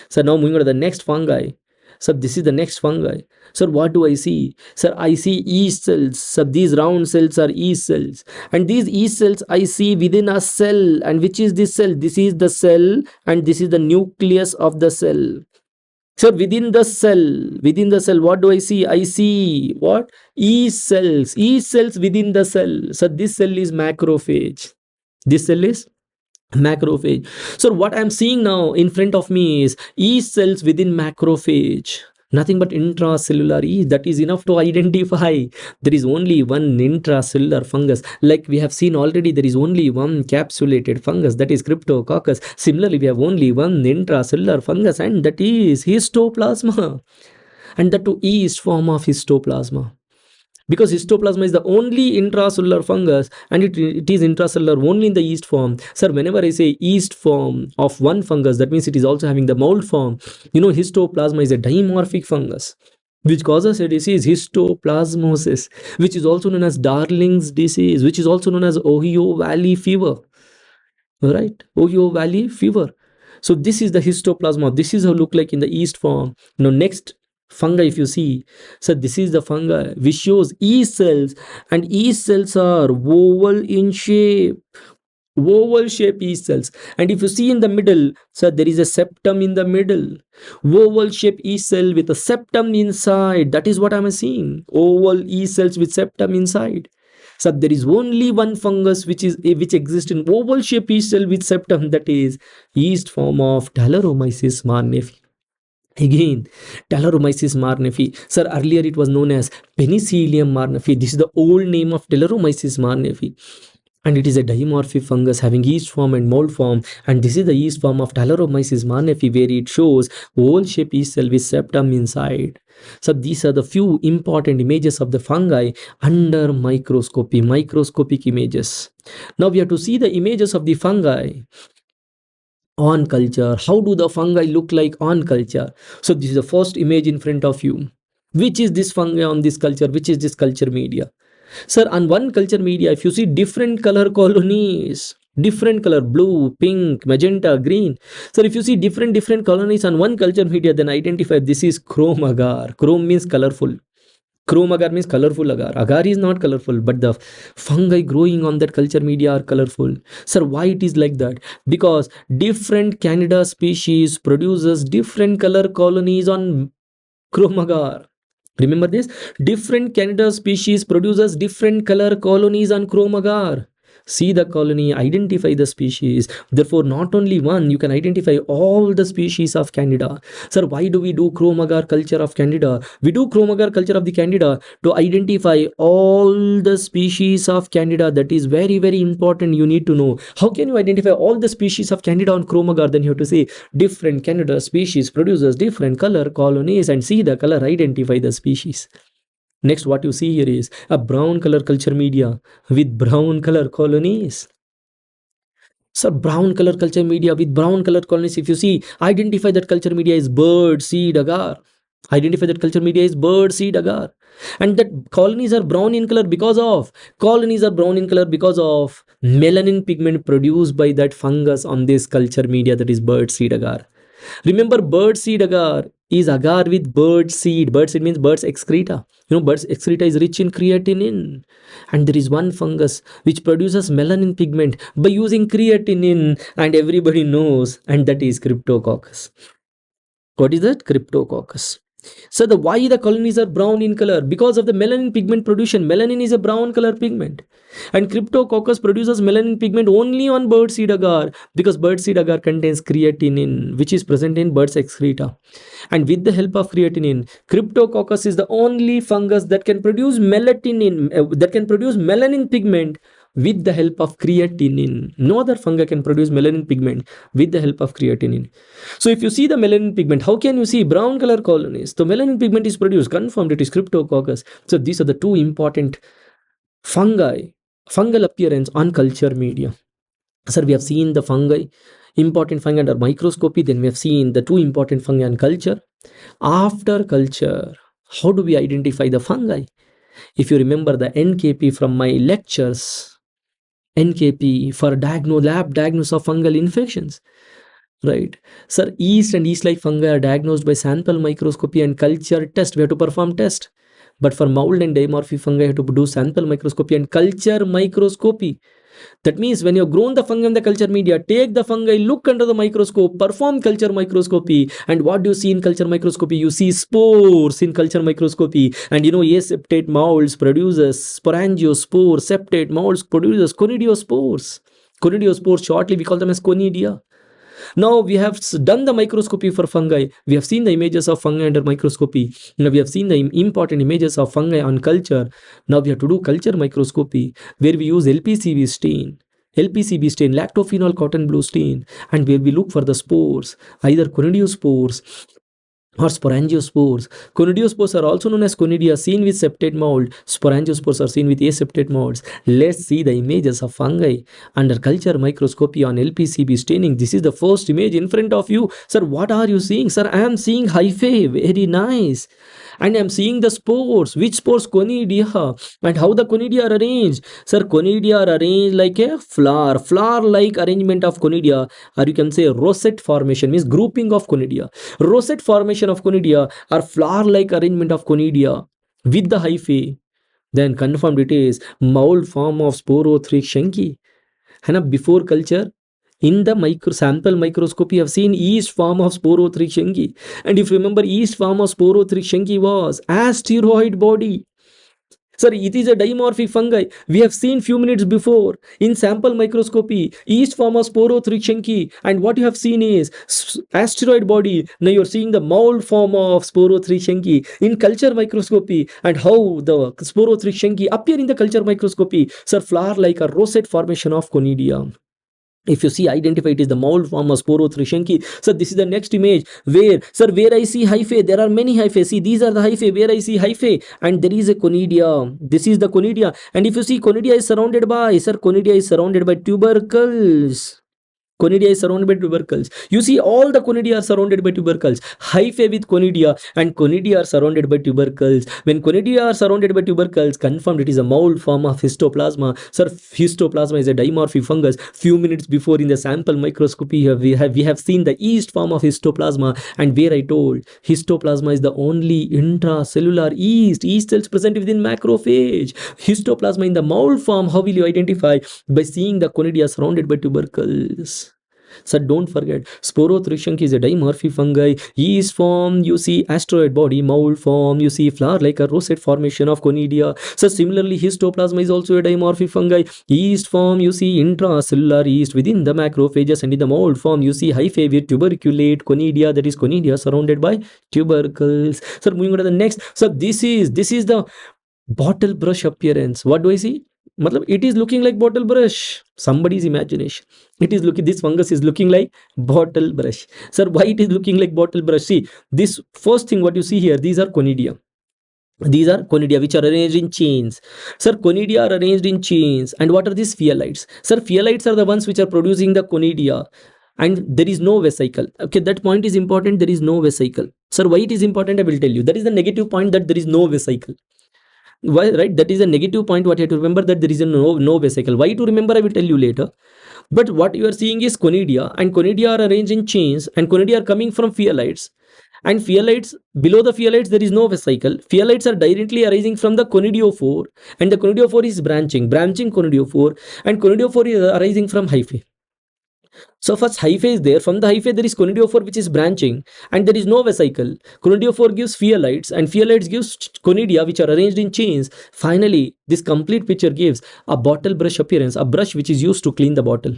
So now moving on to the next fungi. So this is the next fungi. Sir, what do I see? Sir, I see yeast cells. So these round cells are yeast cells. And these yeast cells I see within a cell. And which is this cell? This is the cell and this is the nucleus of the cell. So within the cell, what do I see? I see what? Yeast cells within the cell. So this cell is macrophage. This cell is macrophage. So what I'm seeing now in front of me is yeast cells within macrophage. Nothing but intracellular yeast. That is enough to identify there is only one intracellular fungus. Like we have seen already, there is only one capsulated fungus, that is Cryptococcus. Similarly, we have only one intracellular fungus, and that is histoplasma. And that too yeast form of histoplasma. Because histoplasma is the only intracellular fungus, and it is intracellular only in the yeast form. Sir, whenever I say yeast form of one fungus, that means it is also having the mold form. Histoplasma is a dimorphic fungus which causes a disease, histoplasmosis, which is also known as Darling's disease, which is also known as Ohio Valley fever. Right? Ohio Valley fever. So this is the histoplasma. This is how it look like in the yeast form. Now next fungi, if you see, so this is the fungi which shows yeast cells, and yeast cells are oval in shape. Oval shaped yeast cells. And if you see in the middle, so there is a septum in the middle. Oval shaped yeast cell with a septum inside. That is what I'm seeing. Oval yeast cells with septum inside. So there is only one fungus which exists in oval shaped yeast cell with septum, that is yeast form of Talaromyces marnefi. Again, Talaromyces marnefi. Sir, earlier it was known as Penicillium marnefi. This is the old name of Talaromyces marnefi. And it is a dimorphic fungus having yeast form and mold form. And this is the yeast form of Talaromyces marnefi, where it shows oval-shaped yeast cell with septum inside. So these are the few important images of the fungi under microscopy, microscopic images. Now we have to see the images of the fungi on culture. How do the fungi look like on culture? So this is the first image in front of you. Which is this fungi on this culture? Which is this culture media? Sir, on one culture media, if you see different color colonies, different color, blue, pink, magenta, green. Sir, if you see different colonies on one culture media, then identify this is chrome agar. Chrome means colorful. Chrome agar means colorful agar. Agar is not colorful, but the fungi growing on that culture media are colorful. Sir, why it is like that? Because different Candida species produces different color colonies on chrome agar. Remember this? Different Candida species produces different color colonies on chrome agar. See the colony, identify the species. Therefore, not only one, you can identify all the species of Candida. Sir, why do we do chrome agar culture of Candida? We do chrome agar culture of the Candida to identify all the species of Candida. That is very, very important. You need to know. How can you identify all the species of Candida on chrome agar? Then you have to say different Candida species produces different color colonies, and see the color, identify the species. Next, what you see here is a brown color culture media with brown color colonies. So brown color culture media with brown color colonies, if you see, identify that culture media is bird seed agar. Identify that culture media is bird seed agar. And that colonies are brown in color because of melanin pigment produced by that fungus on this culture media, that is bird seed agar. Remember, bird seed agar is agar with bird seed. Bird seed means bird's excreta. Bird's excreta is rich in creatinine. And there is one fungus which produces melanin pigment by using creatinine, and everybody knows, and that is Cryptococcus. What is that? Cryptococcus. So why the colonies are brown in color? Because of the melanin pigment production. Melanin is a brown color pigment. And Cryptococcus produces melanin pigment only on birdseed agar, because birdseed agar contains creatinine, which is present in bird's excreta. And with the help of creatinine, Cryptococcus is the only fungus that can produce melanin pigment with the help of creatinine. No other fungi can produce melanin pigment with the help of creatinine. So if you see the melanin pigment, how can you see brown color colonies? So melanin pigment is produced, confirmed it is Cryptococcus. So these are the two important fungal appearance on culture media. Sir, we have seen the fungi, important fungi under microscopy, then we have seen the two important fungi on culture. After culture, how do we identify the fungi? If you remember the NKP from my lectures, NKP for lab diagnosis of fungal infections, right? Sir, yeast and yeast-like fungi are diagnosed by sample microscopy and culture test. We have to perform test. But for mold and dimorphic fungi, you have to do sample microscopy and culture microscopy. That means when you have grown the fungi in the culture media, take the fungi, look under the microscope, perform culture microscopy. And what do you see in culture microscopy? You see spores in culture microscopy. And aseptate molds produces sporangiospores, septate molds produces conidiospores. Conidiospores, shortly we call them as conidia. Now we have done the microscopy for fungi. We have seen the images of fungi under microscopy. Now we have seen the important images of fungi on culture. Now we have to do culture microscopy, where we use LPCB stain, lactophenol cotton blue stain, and where we look for the spores, either conidiospores or sporangiospores. Conidiospores are also known as conidia, seen with septate mold. Sporangiospores are seen with aseptate molds. Let's see the images of fungi under culture microscopy on LPCB staining. This is the first image in front of you. Sir, what are you seeing? Sir, I am seeing hyphae. Very nice. And I am seeing the spores. Which spores? Conidia. And how the conidia are arranged? Sir, conidia are arranged like a flower-like arrangement of conidia, or you can say rosette formation, means grouping of conidia. Rosette formation of conidia or flower-like arrangement of conidia with the hyphae, then confirmed it is mold form of sporothrix shanki. And before culture, in the sample microscopy, you have seen yeast form of Sporotrichia. And if you remember, yeast form of Sporotrichia was asteroid body. Sir, it is a dimorphic fungi. We have seen few minutes before in sample microscopy, yeast form of Sporotrichia, and what you have seen is asteroid body. Now you're seeing the mold form of Sporotrichia in culture microscopy, and how the Sporotrichia appear in the culture microscopy. Sir, flower like a rosette formation of conidia. If you see, identify it is the mold form of Sporotrichia. So this is the next image where, sir, where I see hyphae, there are many hyphae. See, these are the hyphae, where I see hyphae, and there is a conidia. This is the conidia. And if you see, conidia is surrounded by, sir, conidia is surrounded by tubercles. Conidia is surrounded by tubercles. You see, all the conidia are surrounded by tubercles. Hyphae with conidia, and conidia are surrounded by tubercles. When conidia are surrounded by tubercles, confirmed it is a mold form of histoplasma. Sir, histoplasma is a dimorphic fungus. Few minutes before in the sample microscopy, we have seen the yeast form of histoplasma, and where I told histoplasma is the only intracellular yeast cells present within macrophage. Histoplasma in the mold form, how will you identify? By seeing the conidia surrounded by tubercles. So don't forget, Sporotrichia is a dimorphic fungi. Yeast form, you see asteroid body. Mold form, you see flower like a rosette formation of conidia. So similarly, histoplasma is also a dimorphic fungi. Yeast form, you see intracellular yeast within the macrophages, and in the mold form, you see hyphae with tuberculate conidia, that is conidia surrounded by tubercles. So moving on to the next. So this is the bottle brush appearance. What do I see? It is looking like bottle brush. Somebody's imagination. It is looking, this fungus is looking like bottle brush. Sir, why it is looking like bottle brush? See, this first thing what you see here, these are conidia. These are conidia which are arranged in chains. Sir, conidia are arranged in chains. And what are these phyalites? Sir, phyalites are the ones which are producing the conidia. And there is no vesicle. Okay, that point is important. There is no vesicle. Sir, why it is important? I will tell you. That is the negative point, that there is no vesicle. Why, right? That is a negative point. What you have to remember, that there is a no vesicle. Why to remember, I will tell you later. But what you are seeing is conidia, and conidia are arranged in chains, and conidia are coming from phyalites. And phyalites, below the phyalites, there is no vesicle. Phyalites are directly arising from the conidiophore, and the conidiophore is branching conidiophore, and conidiophore is arising from hyphae. So first hyphae is there. From the hyphae there is conidiophore which is branching, and there is no vesicle. Conidiophore gives phyalites, and phyalites gives conidia which are arranged in chains. Finally, this complete picture gives a bottle brush appearance, a brush which is used to clean the bottle.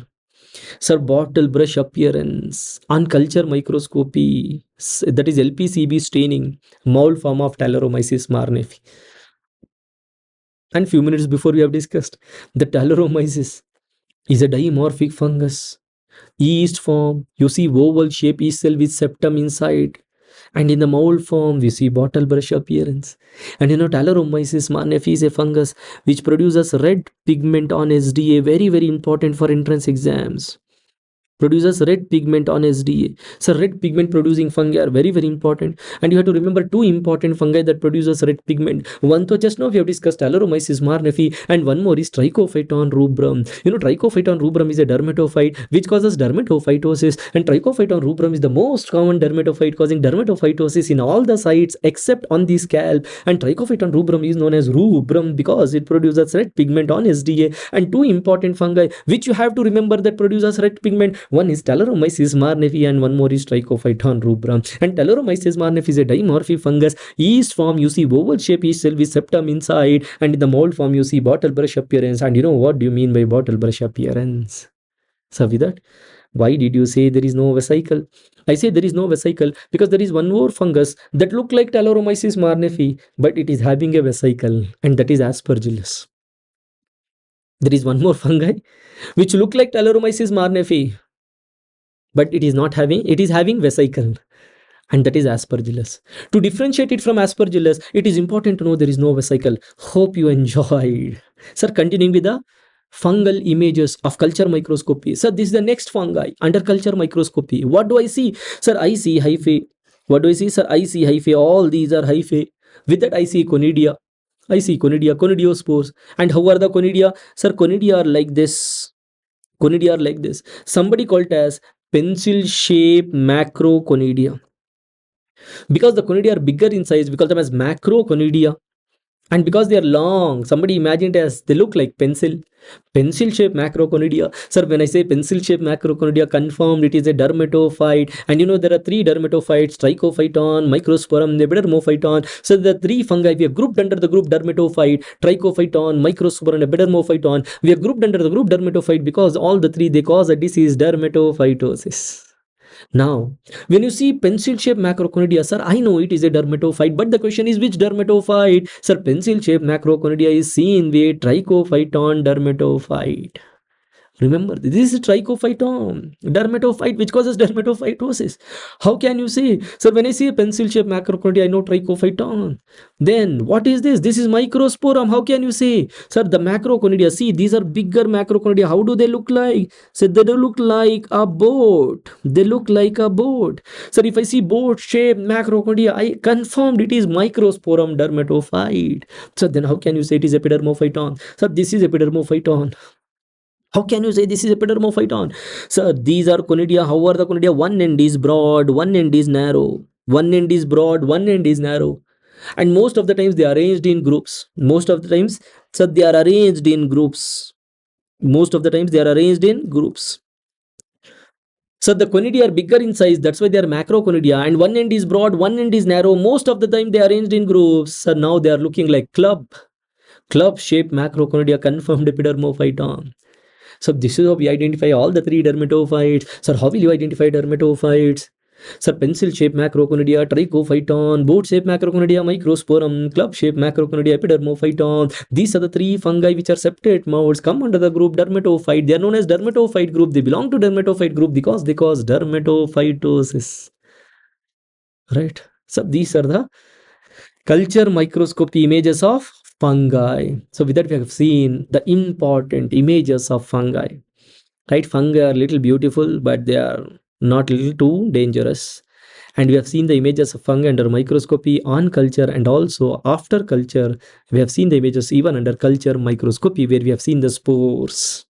Sir, bottle brush appearance on culture microscopy, that is LPCB staining, mold form of Talaromyces marnefi. And few minutes before we have discussed, the Talaromyces is a dimorphic fungus. Yeast form, you see oval shape yeast cell with septum inside, and in the mold form we see bottle brush appearance. And Talaromyces marnefi is a fungus which produces red pigment on SDA, very very important for entrance exams. Produces red pigment on SDA. So red pigment producing fungi are very very important, and you have to remember two important fungi that produces red pigment. One to just now we have discussed Talaromyces marnefi, and one more is Trichophyton rubrum. Trichophyton rubrum is a dermatophyte which causes dermatophytosis, and Trichophyton rubrum is the most common dermatophyte, causing dermatophytosis in all the sites except on the scalp. And Trichophyton rubrum is known as rubrum because it produces red pigment on SDA. And two important fungi which you have to remember that produces red pigment, one is Talaromyces marnefi and one more is Trichophyton rubrum. And Talaromyces marnefi is a dimorphic fungus. Yeast form, you see oval shape yeast cell with septum inside, and in the mold form you see bottle brush appearance. And what do you mean by bottle brush appearance? So with that, why did you say there is no vesicle? I say there is no vesicle because there is one more fungus that look like Talaromyces marnefi, but it is having a vesicle, and that is Aspergillus. There is one more fungi which look like Talaromyces marnefi, but it is having vesicle, and that is Aspergillus. To differentiate it from Aspergillus, it is important to know there is no vesicle. Hope you enjoyed. Sir, continuing with the fungal images of culture microscopy. Sir, this is the next fungi under culture microscopy. What do I see? Sir, I see hyphae. What do I see? Sir, I see hyphae. All these are hyphae. With that, I see conidia. I see conidia, conidiospores. And how are the conidia? Sir, conidia are like this. Conidia are like this. Somebody called it as pencil-shaped macroconidia. Because the conidia are bigger in size, we call them as macroconidia. And because they are long, somebody imagined as they look like pencil. Pencil-shaped macroconidia. Sir, when I say pencil-shaped macroconidia, confirmed it is a dermatophyte. And you know there are three dermatophytes: Trichophyton, Microsporum, Epidermophyton. So the three fungi we have grouped under the group Dermatophyte, Trichophyton, Microsporum, Epidermophyton. We have grouped under the group Dermatophyte because all the three they cause a disease, dermatophytosis. Now, when you see pencil-shaped macroconidia, sir, I know it is a dermatophyte, but the question is which dermatophyte? Sir, pencil-shaped macroconidia is seen with Trichophyton dermatophyte. Remember, this is trichophyton, dermatophyte, which causes dermatophytosis. How can you say? So when I see a pencil-shaped macroconidia, I know trichophyton. Then what is this? This is microsporum. How can you say? Sir, the macroconidia, see, these are bigger macroconidia. How do they look like? So they look like a boat. They look like a boat. Sir, if I see boat-shaped macroconidia, I confirmed it is microsporum dermatophyte. So then how can you say it is epidermophyton? Sir, this is epidermophyton. How can you say this is Epidermophyton? Sir, these are conidia. How are the conidia? One end is broad, one end is narrow. One end is broad, one end is narrow. And most of the times they are arranged in groups. Most of the times, sir, they are arranged in groups. Most of the times they are arranged in groups. So the conidia are bigger in size. That's why they are macroconidia. And one end is broad, one end is narrow. Most of the time they are arranged in groups. So now they are looking like club-shaped macroconidia, confirmed Epidermophyton. So this is how we identify all the three dermatophytes. Sir, how will you identify dermatophytes? Sir, pencil-shaped macroconidia, trichophyton, boat-shaped macroconidia, microsporum, club-shaped macroconidia, epidermophyton. These are the three fungi which are separate mouths, come under the group dermatophyte. They are known as dermatophyte group. They belong to dermatophyte group because they cause dermatophytosis. Right? So these are the culture microscopy images of fungi. So with that we have seen the important images of fungi. Right? Fungi are little beautiful, but they are not little too dangerous. And we have seen the images of fungi under microscopy on culture, and also after culture we have seen the images even under culture microscopy, where we have seen the spores.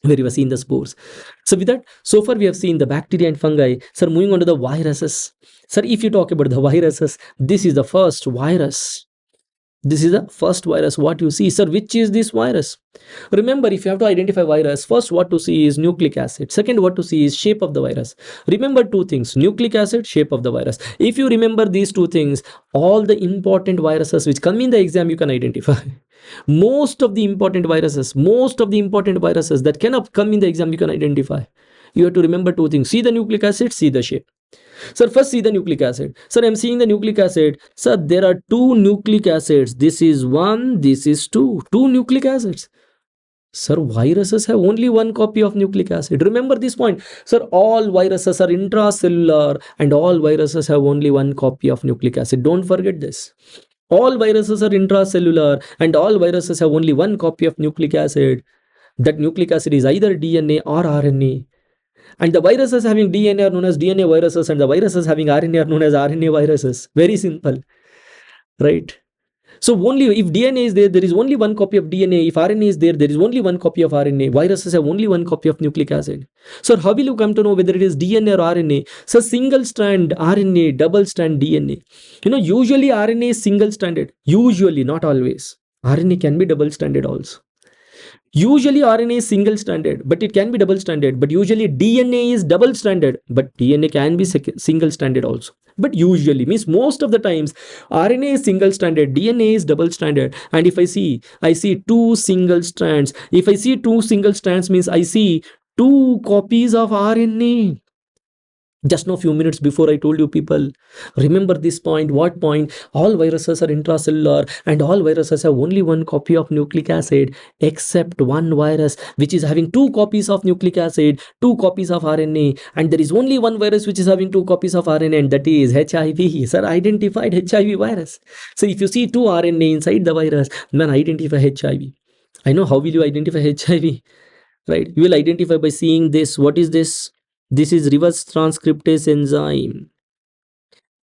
So with that, so far we have seen the bacteria and fungi. Sir, moving on to the viruses. Sir, if you talk about the viruses, this is the first virus. This is the first virus what you see. Sir, which is this virus? Remember, if you have to identify virus, first what to see is nucleic acid. Second, what to see is shape of the virus. Remember two things: nucleic acid, shape of the virus. If you remember these two things, all the important viruses which come in the exam you can identify. Most of the important viruses that cannot come in the exam you can identify. You have to remember two things: see the nucleic acid, see the shape. Sir, first see the nucleic acid. Sir, I'm seeing the nucleic acid. Sir, there are two nucleic acids. This is one, this is two. Two nucleic acids. Sir, viruses have only one copy of nucleic acid. Remember this point. Sir, all viruses are intracellular and all viruses have only one copy of nucleic acid. Don't forget this. All viruses are intracellular and all viruses have only one copy of nucleic acid. That nucleic acid is either DNA or RNA. And the viruses having DNA are known as DNA viruses, and the viruses having RNA are known as RNA viruses. Very simple, right? So only if DNA is there, there is only one copy of DNA. If RNA is there, there is only one copy of RNA. Viruses have only one copy of nucleic acid. So how will you come to know whether it is DNA or RNA? So single strand RNA, double strand DNA. Usually RNA is single stranded. Usually, not always. RNA can be double stranded also. Usually RNA is single stranded, but it can be double stranded. But usually DNA is double stranded, but DNA can be single stranded also. But usually means most of the times RNA is single stranded, DNA is double stranded. And if I see two single strands. If I see two single strands means I see two copies of RNA. Just now, few minutes before I told you people, remember this point. What point? All viruses are intracellular and all viruses have only one copy of nucleic acid except one virus which is having two copies of nucleic acid, two copies of RNA, and there is only one virus which is having two copies of RNA, and that is HIV. Sir, identified HIV virus. So if you see two RNA inside the virus, then identify HIV. I know how will you identify HIV, right? You will identify by seeing this. What is this? This is reverse transcriptase enzyme.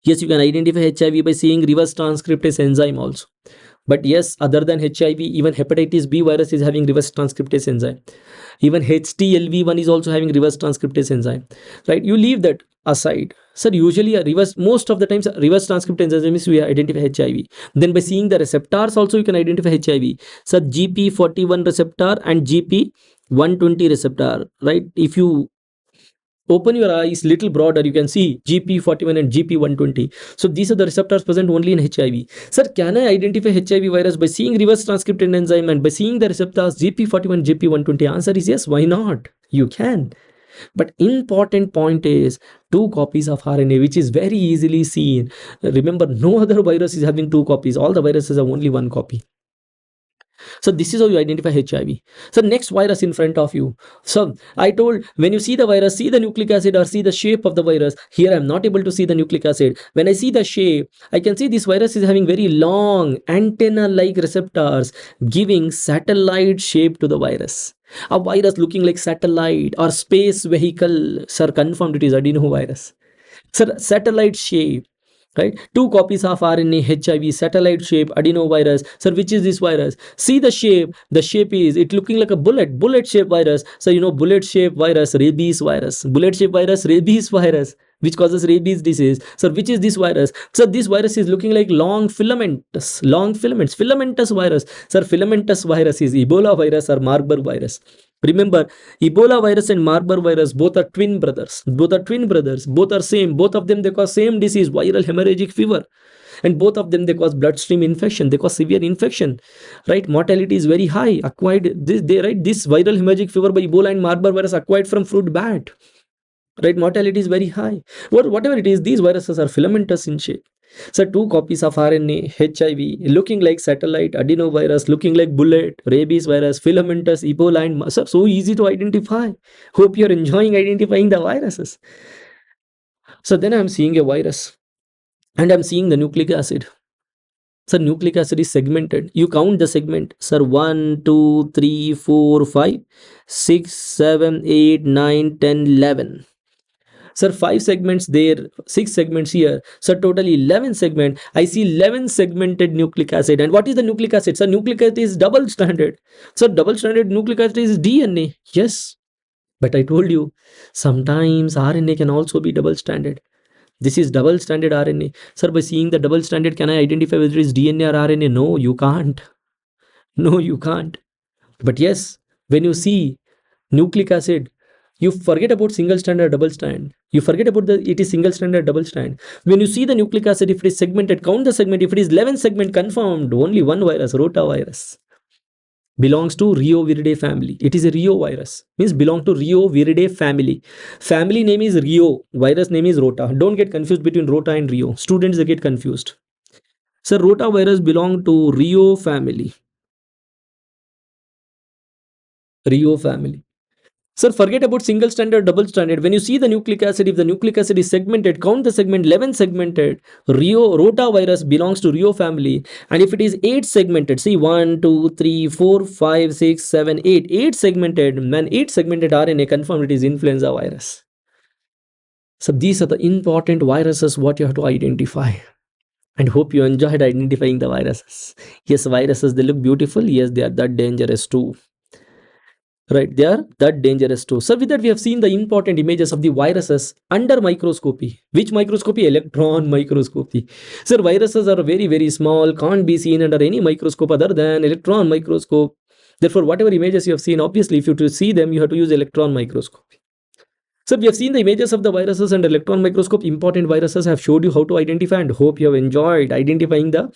Yes, you can identify HIV by seeing reverse transcriptase enzyme also. But yes, other than HIV, even hepatitis B virus is having reverse transcriptase enzyme. Even HTLV1 is also having reverse transcriptase enzyme. Right? You leave that aside. Sir, usually a reverse, most of the times reverse transcriptase enzymes we identify HIV. Then by seeing the receptors also you can identify HIV. Sir, GP41 receptor and GP120 receptor, right? If you open your eyes little broader, you can see GP41 and GP120. So these are the receptors present only in HIV. Sir, can I identify HIV virus by seeing reverse transcriptase enzyme and by seeing the receptors GP41, GP120? Answer is yes. Why not? You can. But important point is 2 copies of RNA, which is very easily seen. Remember, no other virus is having 2 copies. All the viruses have only 1 copy. So this is how you identify HIV. So next virus in front of you. So I told, when you see the virus, see the nucleic acid or see the shape of the virus. Here I'm not able to see the nucleic acid. When I see the shape, I can see this virus is having very long antenna-like receptors giving satellite shape to the virus. A virus looking like satellite or space vehicle. Sir, confirmed it is adenovirus. Sir, satellite shape. Right, 2 copies of RNA, HIV, satellite shape, adenovirus. Sir, which is this virus? See the shape. The shape is, it looking like a bullet shaped virus. So you know, bullet shaped virus, rabies virus, bullet shaped virus, rabies virus, which causes rabies disease. So which is this virus? So this virus is looking like long filaments, filamentous virus. Sir, filamentous virus is Ebola virus or Marburg virus. Remember, Ebola virus and Marburg virus, both are twin brothers. Both are same. Both of them, they cause same disease, viral hemorrhagic fever. And both of them, they cause bloodstream infection. They cause severe infection, right? Mortality is very high. Acquired, this viral hemorrhagic fever by Ebola and Marburg virus acquired from fruit bat. Right, mortality is very high. Whatever it is, these viruses are filamentous in shape. So 2 copies of RNA, HIV, looking like satellite, adenovirus, looking like bullet, rabies virus, filamentous, Ebola, and so easy to identify. Hope you're enjoying identifying the viruses. So then I'm seeing a virus and I'm seeing the nucleic acid. So nucleic acid is segmented. You count the segment. Sir, 1, 2, 3, 4, 5, 6, 7, 8, 9, 10, 11. Sir, 5 segments there, 6 segments here. So totally 11 segment. I see 11 segmented nucleic acid. And what is the nucleic acid? So nucleic acid is double stranded. So double stranded nucleic acid is DNA. Yes. But I told you, sometimes RNA can also be double stranded. This is double stranded RNA. Sir, by seeing the double stranded, can I identify whether it is DNA or RNA? No, you can't. No, you can't. But yes, when you see nucleic acid, you forget about single strand or double strand. You forget about it is single strand or double strand. When you see the nucleic acid, if it is segmented, count the segment. If it is 11 segment, confirmed, only one virus, rotavirus. Belongs to Rheoviridae family. It is a Rheovirus. Means belong to Rheoviridae family. Family name is Rheo. Virus name is Rota. Don't get confused between Rota and Rheo. Students, they get confused. So rotavirus belong to Rheo family. Rheo family. Sir, forget about single stranded, double stranded. When you see the nucleic acid, if the nucleic acid is segmented, count the segment, 11 segmented. Rotavirus belongs to Rheo family. And if it is 8 segmented, see 1, 2, 3, 4, 5, 6, 7, 8. 8 segmented, man, 8 segmented RNA, confirmed it is influenza virus. So these are the important viruses what you have to identify. And hope you enjoyed identifying the viruses. Yes, viruses, they look beautiful. Yes, they are that dangerous too. Right, they are that dangerous too. So with that, we have seen the important images of the viruses under microscopy. Which microscopy? Electron microscopy. So viruses are very, very small, can't be seen under any microscope other than electron microscope. Therefore, whatever images you have seen, obviously, if you to see them, you have to use electron microscopy. So we have seen the images of the viruses under electron microscope. Important viruses. I have showed you how to identify, and hope you have enjoyed identifying the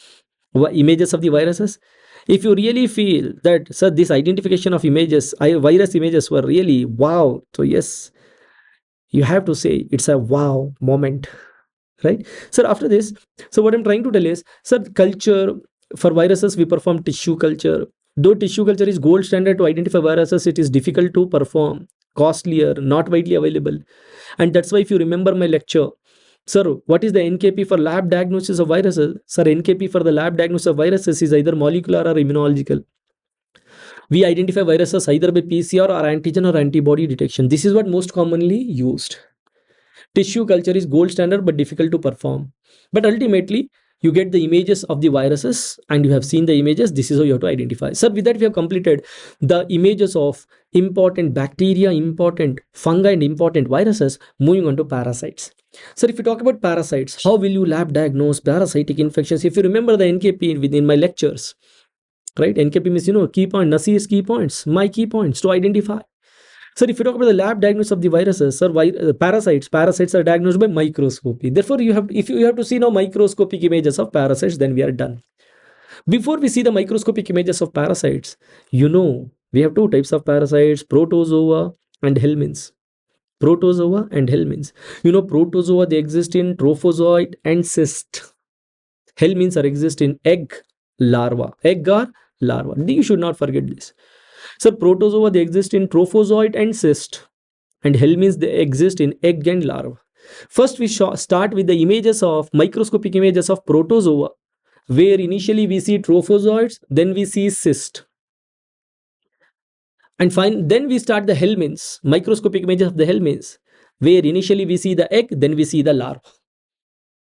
images of the viruses. If you really feel that, sir, this identification of images, virus images were really wow. So yes, you have to say it's a wow moment, right? Sir, after this, so what I'm trying to tell is, sir, culture for viruses, we perform tissue culture. Though tissue culture is gold standard to identify viruses, it is difficult to perform, costlier, not widely available. And that's why if you remember my lecture, sir, what is the NKP for lab diagnosis of viruses? Sir, NKP for the lab diagnosis of viruses is either molecular or immunological. We identify viruses either by PCR or antigen or antibody detection. This is what most commonly used. Tissue culture is gold standard but difficult to perform. But ultimately, you get the images of the viruses and you have seen the images. This is how you have to identify. Sir, with that, we have completed the images of important bacteria, important fungi, and important viruses. Moving on to parasites. Sir, if you talk about parasites, how will you lab diagnose parasitic infections? If you remember the NKP within my lectures, right? NKP means, key point, Nasir's key points, my key points to identify. Sir, if you talk about the lab diagnosis of the viruses, sir, parasites are diagnosed by microscopy. Therefore, if you have to see now microscopic images of parasites, then we are done. Before we see the microscopic images of parasites, we have two types of parasites, protozoa and helminths. Protozoa and helminths. Protozoa, they exist in trophozoite and cyst. Helminths are exist in egg, larva. Egg or larva. You should not forget this. So protozoa, they exist in trophozoite and cyst. And helminths, they exist in egg and larva. First, we start with the images of microscopic images of protozoa, where initially we see trophozoites, then we see cyst. And then we start the helminths, microscopic images of the helminths, where initially we see the egg, then we see the larva.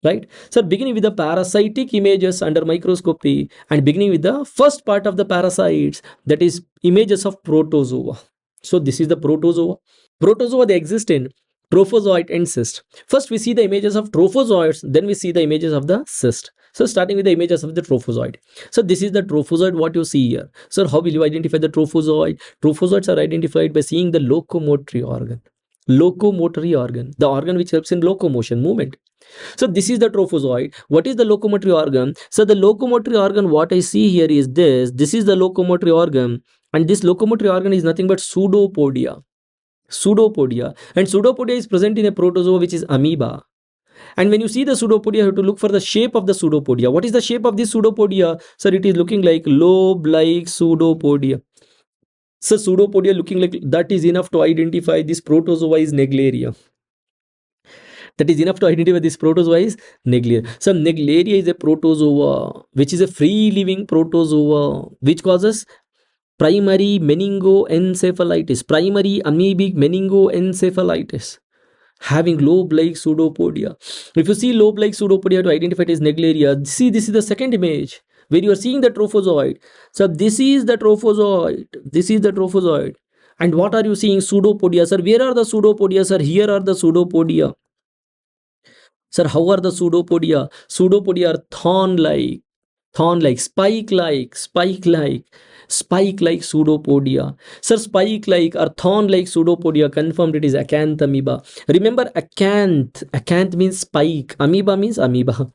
Right? So beginning with the parasitic images under microscopy and beginning with the first part of the parasites, that is images of protozoa. So this is the protozoa. Protozoa, they exist in trophozoite and cyst. First we see the images of trophozoites, then we see the images of the cyst. So starting with the images of the trophozoite. So this is the trophozoite, what you see here. So how will you identify the trophozoite? Trophozoites are identified by seeing the locomotory organ. Locomotory organ, the organ which helps in locomotion, movement. So this is the trophozoite. What is the locomotory organ? So the locomotory organ, what I see here is this. This is the locomotory organ, and this locomotory organ is nothing but pseudopodia. Pseudopodia. And pseudopodia is present in a protozoa which is amoeba. And when you see the pseudopodia, you have to look for the shape of the pseudopodia. What is the shape of this pseudopodia? Sir, it is looking like lobe-like pseudopodia. So pseudopodia looking like that is enough to identify this protozoa is Naegleria. That is enough to identify this protozoa is Naegleria. So Naegleria is a protozoa which is a free living protozoa which causes primary meningoencephalitis, primary amoebic meningoencephalitis, having lobe-like pseudopodia. If you see lobe-like pseudopodia to identify it as Naegleria, see this is the second image where you are seeing the trophozoite. So this is the trophozoite. This is the trophozoite. And what are you seeing? Pseudopodia. Sir, where are the pseudopodia? Sir, here are the pseudopodia. Sir, how are the pseudopodia? Pseudopodia are thorn-like, spike-like pseudopodia. Sir, spike-like or thorn-like pseudopodia, confirmed it is acanthamoeba. Remember, acanth means spike, amoeba means amoeba.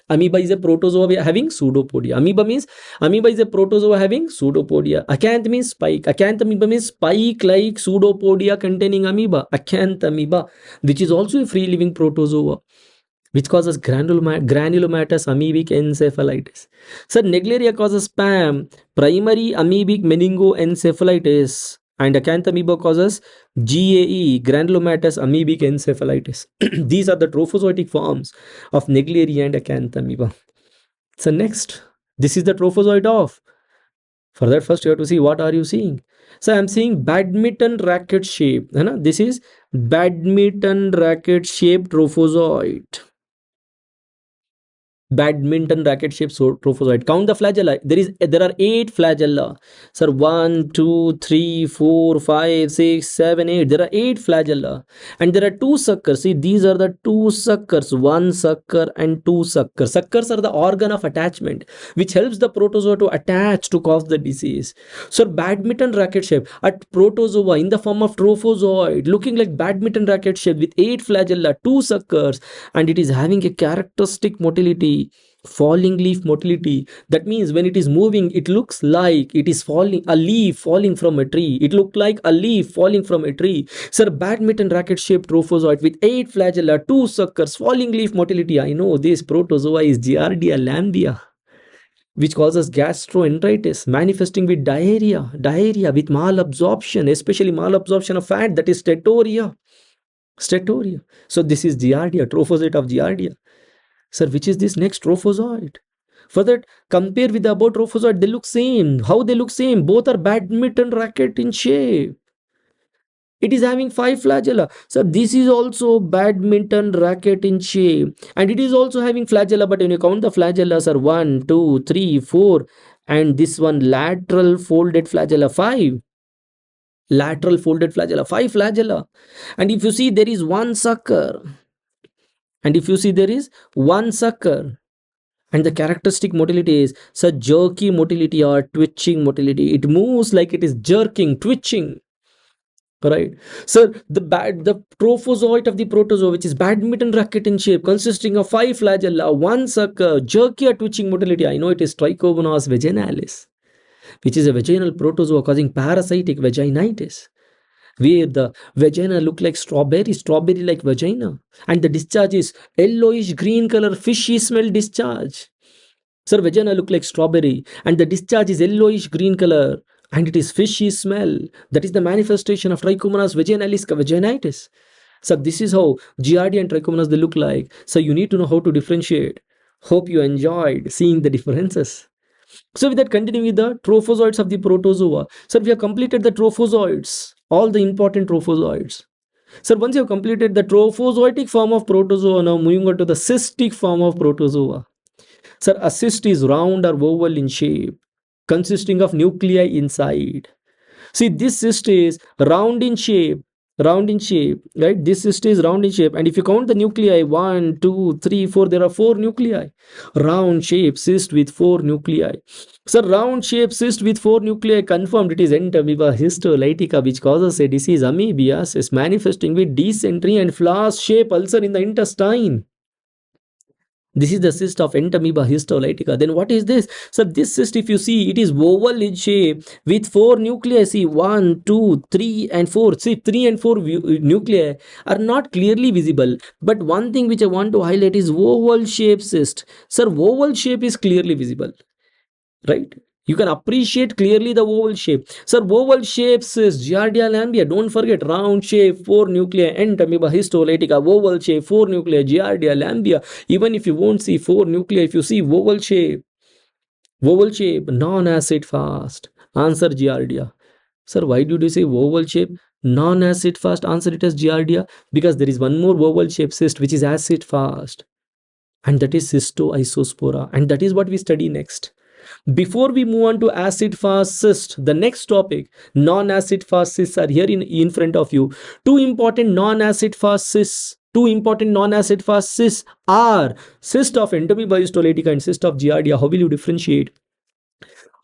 Amoeba is a protozoa having pseudopodia. Amoeba is a protozoa having pseudopodia. Acanth means spike. Acanthamoeba means spike-like pseudopodia containing amoeba. Acanthamoeba, which is also a free-living protozoa, which causes granulomatous amoebic encephalitis. So Naegleria causes SPAM, primary amoebic meningoencephalitis, and acanthamoeba causes GAE, granulomatous amoebic encephalitis. These are the trophozoitic forms of Naegleria and acanthamoeba. So next, this is the trophozoite of. For that, first you have to see what are you seeing. So I am seeing badminton racket shape. This is badminton racket shaped trophozoite. Badminton racket shaped trophozoite. Count the flagella. There are 8 flagella. Sir, 1, 2, 3, 4, 5, 6, 7, 8. There are 8 flagella. And there are 2 suckers. See, these are the 2 suckers. 1 sucker and 2 suckers. Suckers are the organ of attachment, which helps the protozoa to attach to cause the disease. So badminton racket shape at protozoa in the form of trophozoite, looking like badminton racket shape with 8 flagella, 2 suckers, and it is having a characteristic motility, falling leaf motility. That means when it is moving, it looks like it is falling, a leaf falling from a tree. It looked like a leaf falling from a tree. Sir, badminton racket shaped trophozoite with 8 flagella, 2 suckers, falling leaf motility. I know this protozoa is Giardia lambia, which causes gastroenteritis, manifesting with diarrhea with malabsorption, especially malabsorption of fat, that is steatorrhea. So this is Giardia, trophozoite of Giardia. Sir, which is this next trophozoite? For that, compare with the above trophozoite, they look same. How they look same? Both are badminton racket in shape. It is having 5 flagella. So this is also badminton racket in shape. And it is also having flagella, but when you count the flagellas are 1, 2, 3, 4. And this one lateral folded flagella, 5. Lateral folded flagella, 5 flagella. And if you see, there is 1 sucker. And if you see, there is one sucker. And the characteristic motility is such jerky motility or twitching motility. It moves like it is jerking, twitching. Right. So the trophozoite of the protozoa, which is badminton racket in shape, consisting of 5 flagella, one sucker, jerky or twitching motility. I know it is Trichomonas vaginalis, which is a vaginal protozoa causing parasitic vaginitis, where the vagina look like strawberry like vagina, and the discharge is yellowish green color, fishy smell discharge. Sir, vagina look like strawberry, and the discharge is yellowish green color, and it is fishy smell. That is the manifestation of Trichomonas vaginalis vaginitis. So this is how Giardia and Trichomonas they look like. So you need to know how to differentiate. Hope you enjoyed seeing the differences. So with that, continuing with the trophozoites of the protozoa. Sir, we have completed the trophozoites, all the important trophozoites. Sir, once you have completed the trophozoitic form of protozoa, now moving on to the cystic form of protozoa. Sir, a cyst is round or oval in shape, consisting of nuclei inside. See, this cyst is round in shape, right? This cyst is round in shape, and if you count the nuclei, 1, 2, 3, 4, there are 4 nuclei. Round shape cyst with 4 nuclei. So, round shape cyst with 4 nuclei, confirmed it is Entamoeba histolytica, which causes a disease amoebiasis, manifesting with dysentery and flask shape ulcer in the intestine. This is the cyst of Entamoeba histolytica. Then what is this? So this cyst, if you see, it is oval in shape with 4 nuclei. See, 1, 2, 3 and 4. See, 3 and 4 nuclei are not clearly visible. But one thing which I want to highlight is oval shape cyst. Sir, oval shape is clearly visible, right? You can appreciate clearly the oval shape. Sir, oval shapes is Giardia lambia. Don't forget, round shape, 4 nuclei, Entamoeba histolytica, oval shape, 4 nuclei, Giardia lambia. Even if you won't see 4 nuclei, if you see oval shape, non-acid fast, answer Giardia. Sir, why did you say oval shape? Non-acid fast, answer it as Giardia, because there is one more oval shape cyst which is acid fast, and that is cystoisospora, and that is what we study next. Before we move on to acid fast cyst, the next topic, non-acid fast cysts are here in front of you. Two important non-acid fast cysts are cyst of Entamoeba histolytica and cyst of Giardia. How will you differentiate?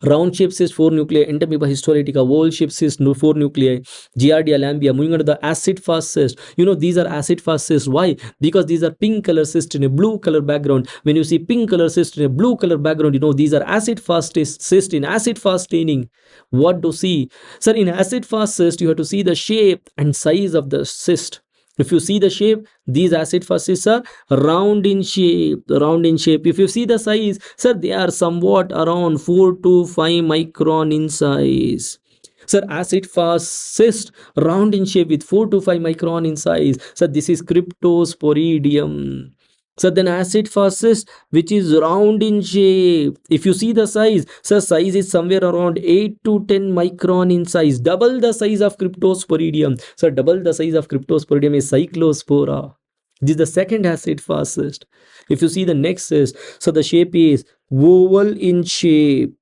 Round shape cyst 4 nuclei, Entamoeba histolytica, oval shape cyst 4 nuclei, Giardia lambia. Moving on to the acid fast cyst. You know, these are acid fast cysts. Why? Because these are pink color cyst in a blue color background. When you see pink color cyst in a blue color background, you know these are acid fast cyst in acid fast staining. What to see? Sir, in acid fast cyst, you have to see the shape and size of the cyst. If you see the shape, these acid fast cysts are round in shape. If you see the size, sir, they are somewhat around 4 to 5 micron in size. Sir, acid fast cyst, round in shape with 4 to 5 micron in size. Sir, this is Cryptosporidium. So then acid fast cyst, which is round in shape. If you see the size, so size is somewhere around 8 to 10 micron in size. Double the size of Cryptosporidium. So double the size of Cryptosporidium is Cyclospora. This is the second acid fast cyst. If you see the next cyst, so the shape is oval in shape.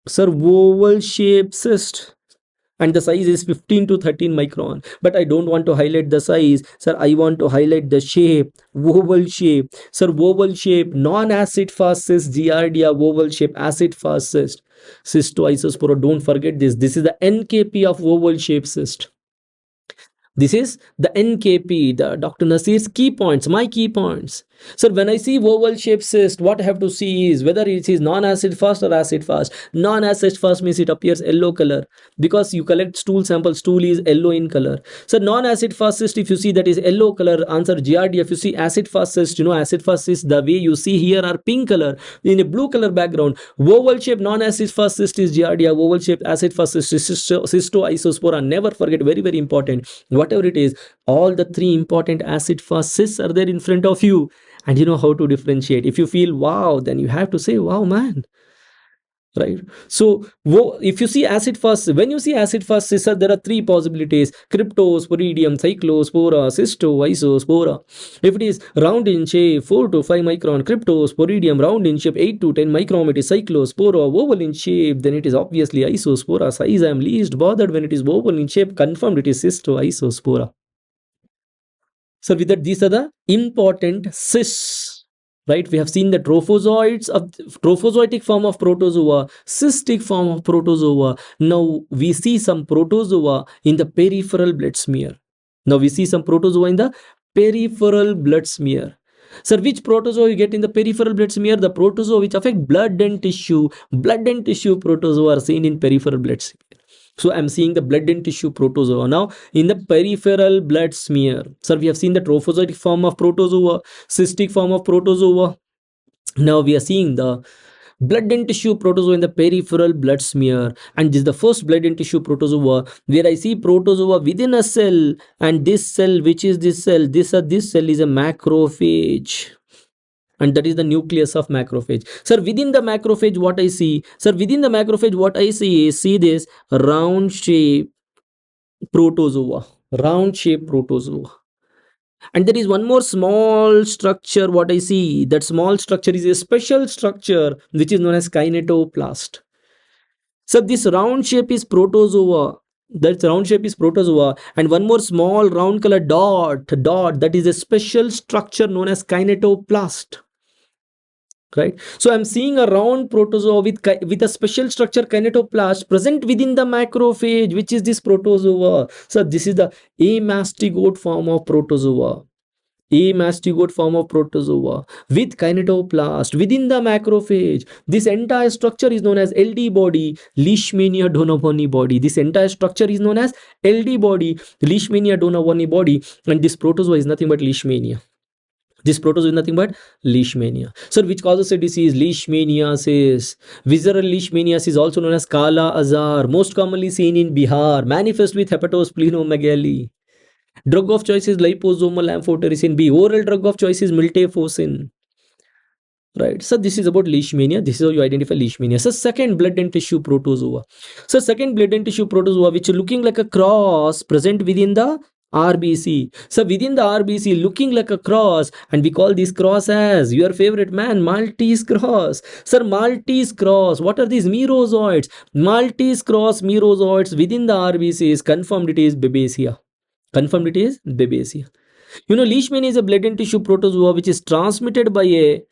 Sir, oval shape cyst, and the size is 15 to 13 micron. But I don't want to highlight the size, sir. I want to highlight the shape, oval shape. Sir, oval shape, non-acid fast cyst, Giardia, oval shape, acid fast cyst, cystoisospora. Don't forget this. This is the NKP of oval shape cyst. This is the NKP, the Dr. Nasir's key points, my key points. So when I see oval shaped cyst, what I have to see is whether it is non-acid fast or acid fast. Non-acid fast means it appears yellow color because you collect stool samples, stool is yellow in color. So non-acid fast cyst, if you see that is yellow color, answer Giardia. If you see acid fast cyst, you know acid fast cyst, the way you see here are pink color in a blue color background. Oval shaped non-acid fast cyst is Giardia. Oval shaped acid fast cyst is cystoisospora. Never forget, very very important. Whatever it is, all the 3 important acid fast cysts are there in front of you, and you know how to differentiate. If you feel wow, then you have to say wow, man. Right. So if you see acid fast, when you see acid fast cysts, there are 3 possibilities: Cryptosporidium, Cyclospora, cystoisospora. If it is round in shape 4 to 5 micron, Cryptosporidium, round in shape 8 to 10 micron, it is Cyclospora. Oval in shape, then it is obviously Isospora. Size I am least bothered. When it is oval in shape, confirmed it is Cystoisospora. So with that, these are the important cysts, right? We have seen the trophozoites of trophozoitic form of protozoa, cystic form of protozoa. Now we see some protozoa in the peripheral blood smear. Now we see some protozoa in the peripheral blood smear. Sir, which protozoa you get in the peripheral blood smear? The protozoa which affect blood and tissue. Blood and tissue protozoa are seen in peripheral blood smear. So I'm seeing the blood and tissue protozoa. Now in the peripheral blood smear, sir, we have seen the trophozoitic form of protozoa, cystic form of protozoa. Now we are seeing the blood and tissue protozoa in the peripheral blood smear, and this is the first blood and tissue protozoa where I see protozoa within a cell, and this cell, which is this cell, this cell is a macrophage, and that is the nucleus of macrophage. Sir, within the macrophage, what I see? Sir, within the macrophage, what I see is, see this round shape protozoa, round shape protozoa. And there is one more small structure, what I see. That small structure is a special structure which is known as kinetoplast. So this round shape is protozoa. That round shape is protozoa, and one more small round color dot, that is a special structure known as kinetoplast. Right, so I'm seeing a round protozoa with a special structure kinetoplast present within the macrophage, which is this protozoa. So this is the amastigote form of protozoa, amastigote form of protozoa with kinetoplast within the macrophage. This entire structure is known as LD body, Leishmania donovani body. This entire structure is known as LD body, Leishmania donovani body, and this protozoa is nothing but Leishmania. This protozoa is nothing but Leishmania. So which causes a disease? Leishmaniasis. Visceral leishmaniasis, also known as Kala Azar, most commonly seen in Bihar, manifest with hepatosplenomegaly. Drug of choice is liposomal amphotericin B. Oral drug of choice is miltefosine. Right. So this is about leishmania. This is how you identify leishmania. So second, blood and tissue protozoa. So second, blood and tissue protozoa, which is looking like a cross present within the RBC. So within the RBC, looking like a cross, and we call this cross as your favorite man, Maltese cross. Sir, Maltese cross. What are these? Merozoites. Maltese cross merozoites within the RBC is confirmed it is Babesia. Confirmed it is Babesia. You know, leishmania is a blood and tissue protozoa which is transmitted by a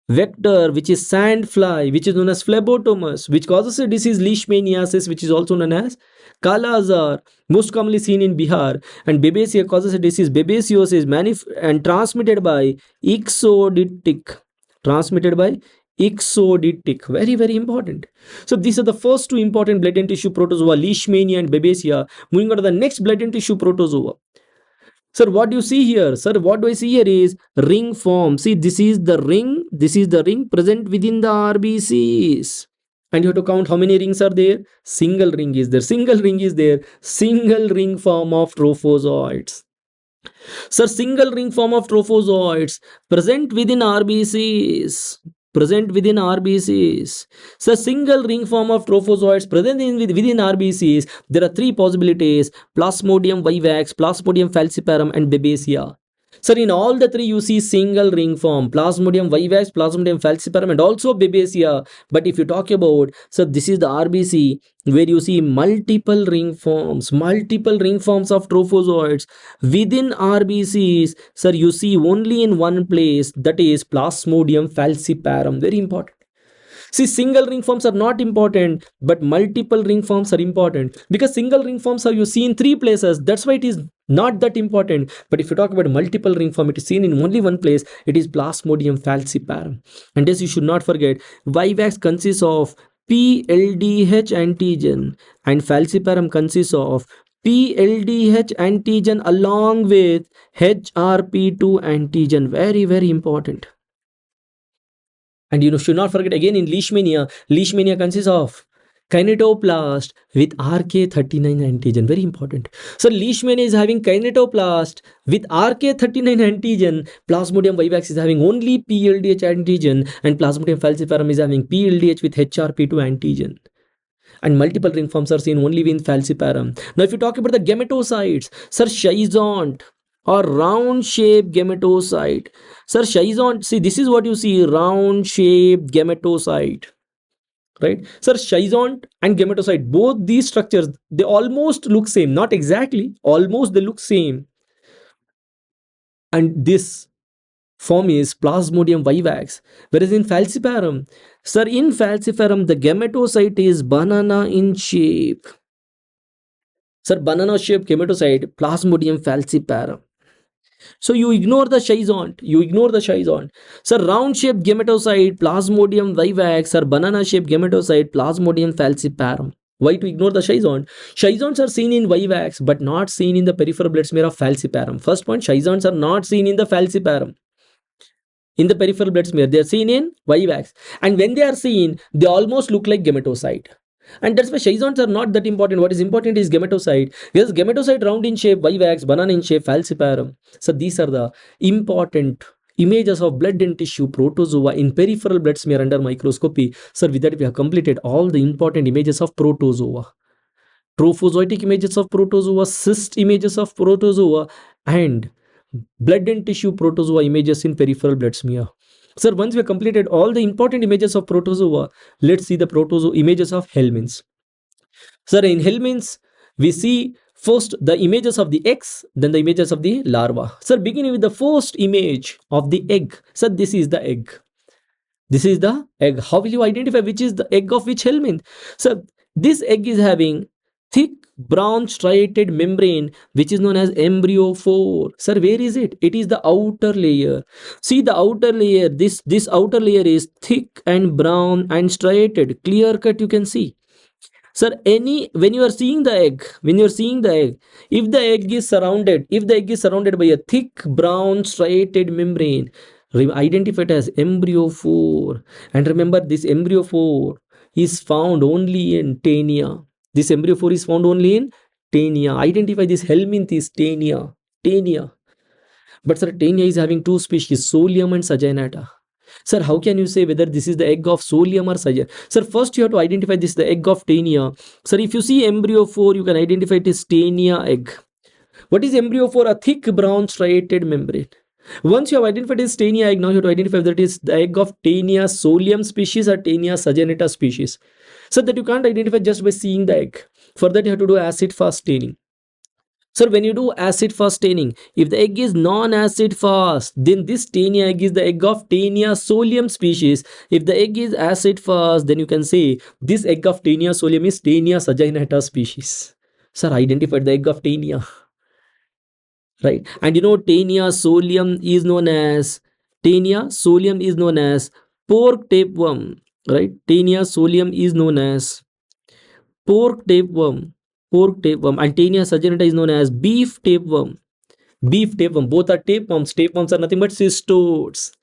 vector which is sandfly, which is known as phlebotomus, which causes a disease leishmaniasis, which is also known as Kala Azar, most commonly seen in Bihar, and Babesia causes a disease babesiosis and transmitted by ixotic. Transmitted by ixotic. Very, very important. So these are the first two important blood and tissue protozoa, leishmania and Babesia. Moving on to the next blood and tissue protozoa. Sir, what do you see here? Sir, what do I see here is ring form. See, this is the ring. This is the ring present within the RBCs. And you have to count how many rings are there. Single ring is there. Single ring is there. Single ring form of trophozoites. Sir, single ring form of trophozoites present within RBCs. Present within RBCs. So single ring form of trophozoites present within RBCs. There are three possibilities: Plasmodium vivax, Plasmodium falciparum, and Babesia. Sir, in all the three you see single ring form: Plasmodium vivax, Plasmodium falciparum, and also Babesia. But if you talk about, so this is the RBC where you see multiple ring forms of trophozoites within RBCs. Sir, you see only in one place, that is Plasmodium falciparum. Very important. See, single ring forms are not important, but multiple ring forms are important, because single ring forms are you see in three places. That's why it is not that important. But if you talk about multiple ring form, it is seen in only one place. It is Plasmodium falciparum. And this you should not forget. Vivax consists of PLDH antigen, and falciparum consists of PLDH antigen along with HRP2 antigen. Very, very important. And you should not forget again in leishmania consists of kinetoplast with RK39 antigen. Very important. So leishmania is having kinetoplast with RK39 antigen. Plasmodium vivax is having only PLDH antigen, and Plasmodium falciparum is having PLDH with HRP2 antigen. And multiple ring forms are seen only in falciparum. Now if you talk about the gametocytes, sir, schizont or round shaped gametocyte. Sir, schizont, see, this is what you see, round shaped gametocyte. Right? Sir, schizont and gametocyte, both these structures, they almost look same. Not exactly, almost they look same. And this form is Plasmodium vivax. Whereas in falciparum, sir, in falciparum, the gametocyte is banana in shape. Sir, banana shaped gametocyte, Plasmodium falciparum. So you ignore the schizont. You ignore the schizont. Sir, round shaped gametocyte, Plasmodium vivax, or banana shaped gametocyte, Plasmodium falciparum. Why to ignore the schizont? Schizonts are seen in vivax but not seen in the peripheral blood smear of falciparum. First point, schizonts are not seen in the falciparum. In the peripheral blood smear, they are seen in vivax. And when they are seen, they almost look like gametocyte. And that's why schizonts are not that important. What is important is gametocyte. Because gametocyte round in shape, vivax, banana in shape, falciparum. So these are the important images of blood and tissue protozoa in peripheral blood smear under microscopy. So with that we have completed all the important images of protozoa. Trophozoitic images of protozoa, cyst images of protozoa, and blood and tissue protozoa images in peripheral blood smear. Sir, once we have completed all the important images of protozoa, let's see the protozoa images of Helminths. Sir, in Helminths, we see first the images of the eggs, then the images of the larva. Sir, beginning with the first image of the egg. Sir, this is the egg. This is the egg. How will you identify which is the egg of which Helminth? Sir, this egg is having thick brown striated membrane which is known as embryophore. Sir, where is it? It is the outer layer. See the outer layer. This outer layer is thick and brown and striated. Clear cut you can see. Sir, when you are seeing the egg, if the egg is surrounded by a thick brown striated membrane, identify it as embryophore. And remember, this embryophore is found only in Taenia. This embryophore is found only in Taenia. Identify this Helminth is Taenia. But sir, Taenia is having two species, Solium and Saginata. Sir, how can you say whether this is the egg of Solium or Saginata? Sir, first you have to identify this the egg of Taenia. Sir, if you see embryophore, you can identify it as Taenia egg. What is embryophore? A thick brown striated membrane. Once you have identified this Taenia egg, now you have to identify whether it is the egg of Taenia Solium species or Taenia Saginata species. So that you can't identify just by seeing the egg. For that you have to do acid fast staining. Sir, when you do acid fast staining, if the egg is non-acid fast, then this Taenia egg is the egg of Taenia Solium species. If the egg is acid fast, then you can say this egg of Taenia Solium is Taenia Saginata species. Sir, identified the egg of Taenia. Right. And you know Taenia Solium is known as pork tapeworm. Right. Taenia Solium is known as pork tapeworm. And Taenia saginata is known as beef tapeworm. Both are tapeworms. Tapeworms are nothing but cystodes.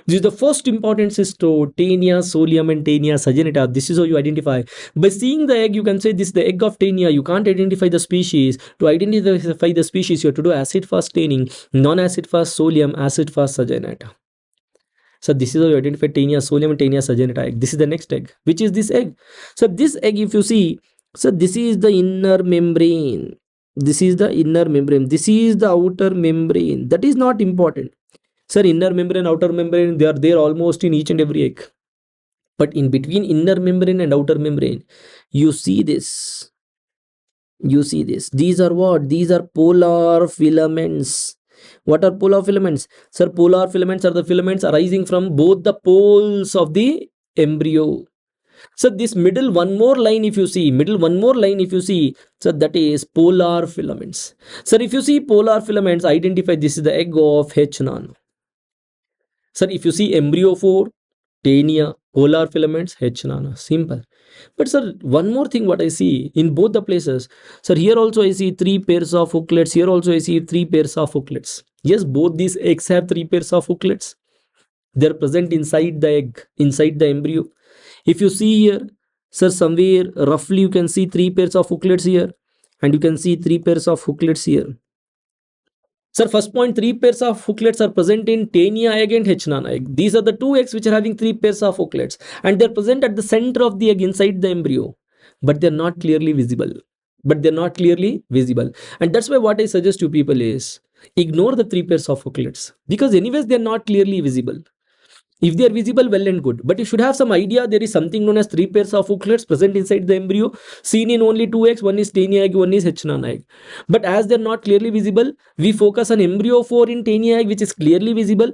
This is the first important cystode, Taenia Solium and Taenia saginata. This is how you identify. By seeing the egg, you can say this is the egg of Taenia. You can't identify the species. To identify the species, you have to do acid fast staining, non-acid fast Solium, acid fast saginata. So this is how you identify Taenia Solium and Taenia saginata egg. This is the next egg. Which is this egg? So this egg, if you see, so this is the inner membrane. This is the inner membrane. This is the outer membrane. That is not important. Sir, inner membrane, outer membrane, they are there almost in each and every egg. But in between inner membrane and outer membrane, you see this. These are what? These are polar filaments. What are polar filaments? Sir, polar filaments are the filaments arising from both the poles of the embryo. So this middle one more line if you see, so that is polar filaments. Sir, if you see polar filaments, identify this is the egg of H. nano. Sir, if you see embryophore, Taenia, polar filaments, H. nano. Simple. But sir, one more thing what I see in both the places. Sir, here also I see 3 pairs of hooklets. Here also I see 3 pairs of hooklets. Yes, both these eggs have 3 pairs of hooklets. They are present inside the egg, inside the embryo. If you see here, sir, somewhere roughly you can see 3 pairs of hooklets here, and you can see 3 pairs of hooklets here. Sir, first point, 3 pairs of hooklets are present in Taenia egg and H. nano egg. These are the 2 eggs which are having 3 pairs of hooklets, and they are present at the center of the egg inside the embryo, but they are not clearly visible. And that's why what I suggest to people is ignore the 3 pairs of hooklets, because anyways they are not clearly visible. If they are visible, well and good. But you should have some idea there is something known as 3 pairs of hooklets present inside the embryo, seen in only two eggs. One is tiny egg, one is H-non egg. But as they are not clearly visible, we focus on embryo 4 in tiny egg, which is clearly visible.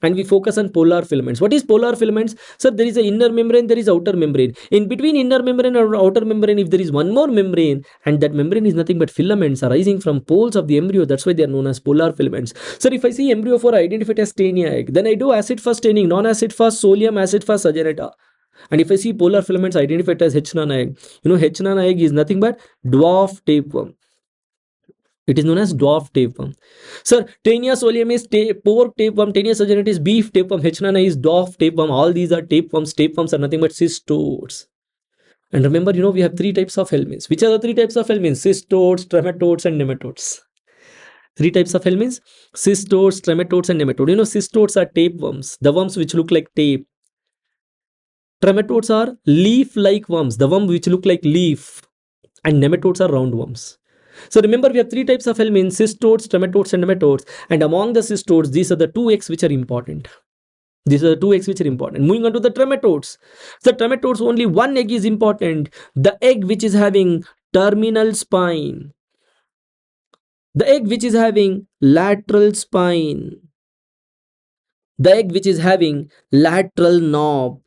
And we focus on polar filaments. What is polar filaments? So there is an inner membrane, there is outer membrane. In between inner membrane or outer membrane, if there is one more membrane, and that membrane is nothing but filaments arising from poles of the embryo, that's why they are known as polar filaments. So if I see embryo 4 identified as tiny egg, then I do acid fast staining, non-acid fast solium, acid fast agenata. And if I see polar filaments identified as H-non egg, H-non egg is nothing but dwarf tapeworm. It is known as dwarf tapeworm. Sir, Taenia solium is pork tapeworm, Taenia sagenata is beef tapeworm, H-nana is dwarf tapeworm. All these are tapeworms. Tapeworms are nothing but cystodes. And remember, we have 3 types of helminths. Which are the 3 types of helminths? Cystodes, trematodes, and nematodes. 3 types of helminths: cystodes, trematodes, and nematodes. Cystodes are tapeworms, the worms which look like tape. Trematodes are leaf-like worms, the worms which look like leaf. And nematodes are roundworms. So remember, we have 3 types of helminths: cystodes, trematodes, and nematodes. And among the cystodes, these are the 2 eggs which are important. These are the 2 eggs which are important. Moving on to the trematodes. The trematodes, only one egg is important. The egg which is having terminal spine. The egg which is having lateral spine. The egg which is having lateral knob.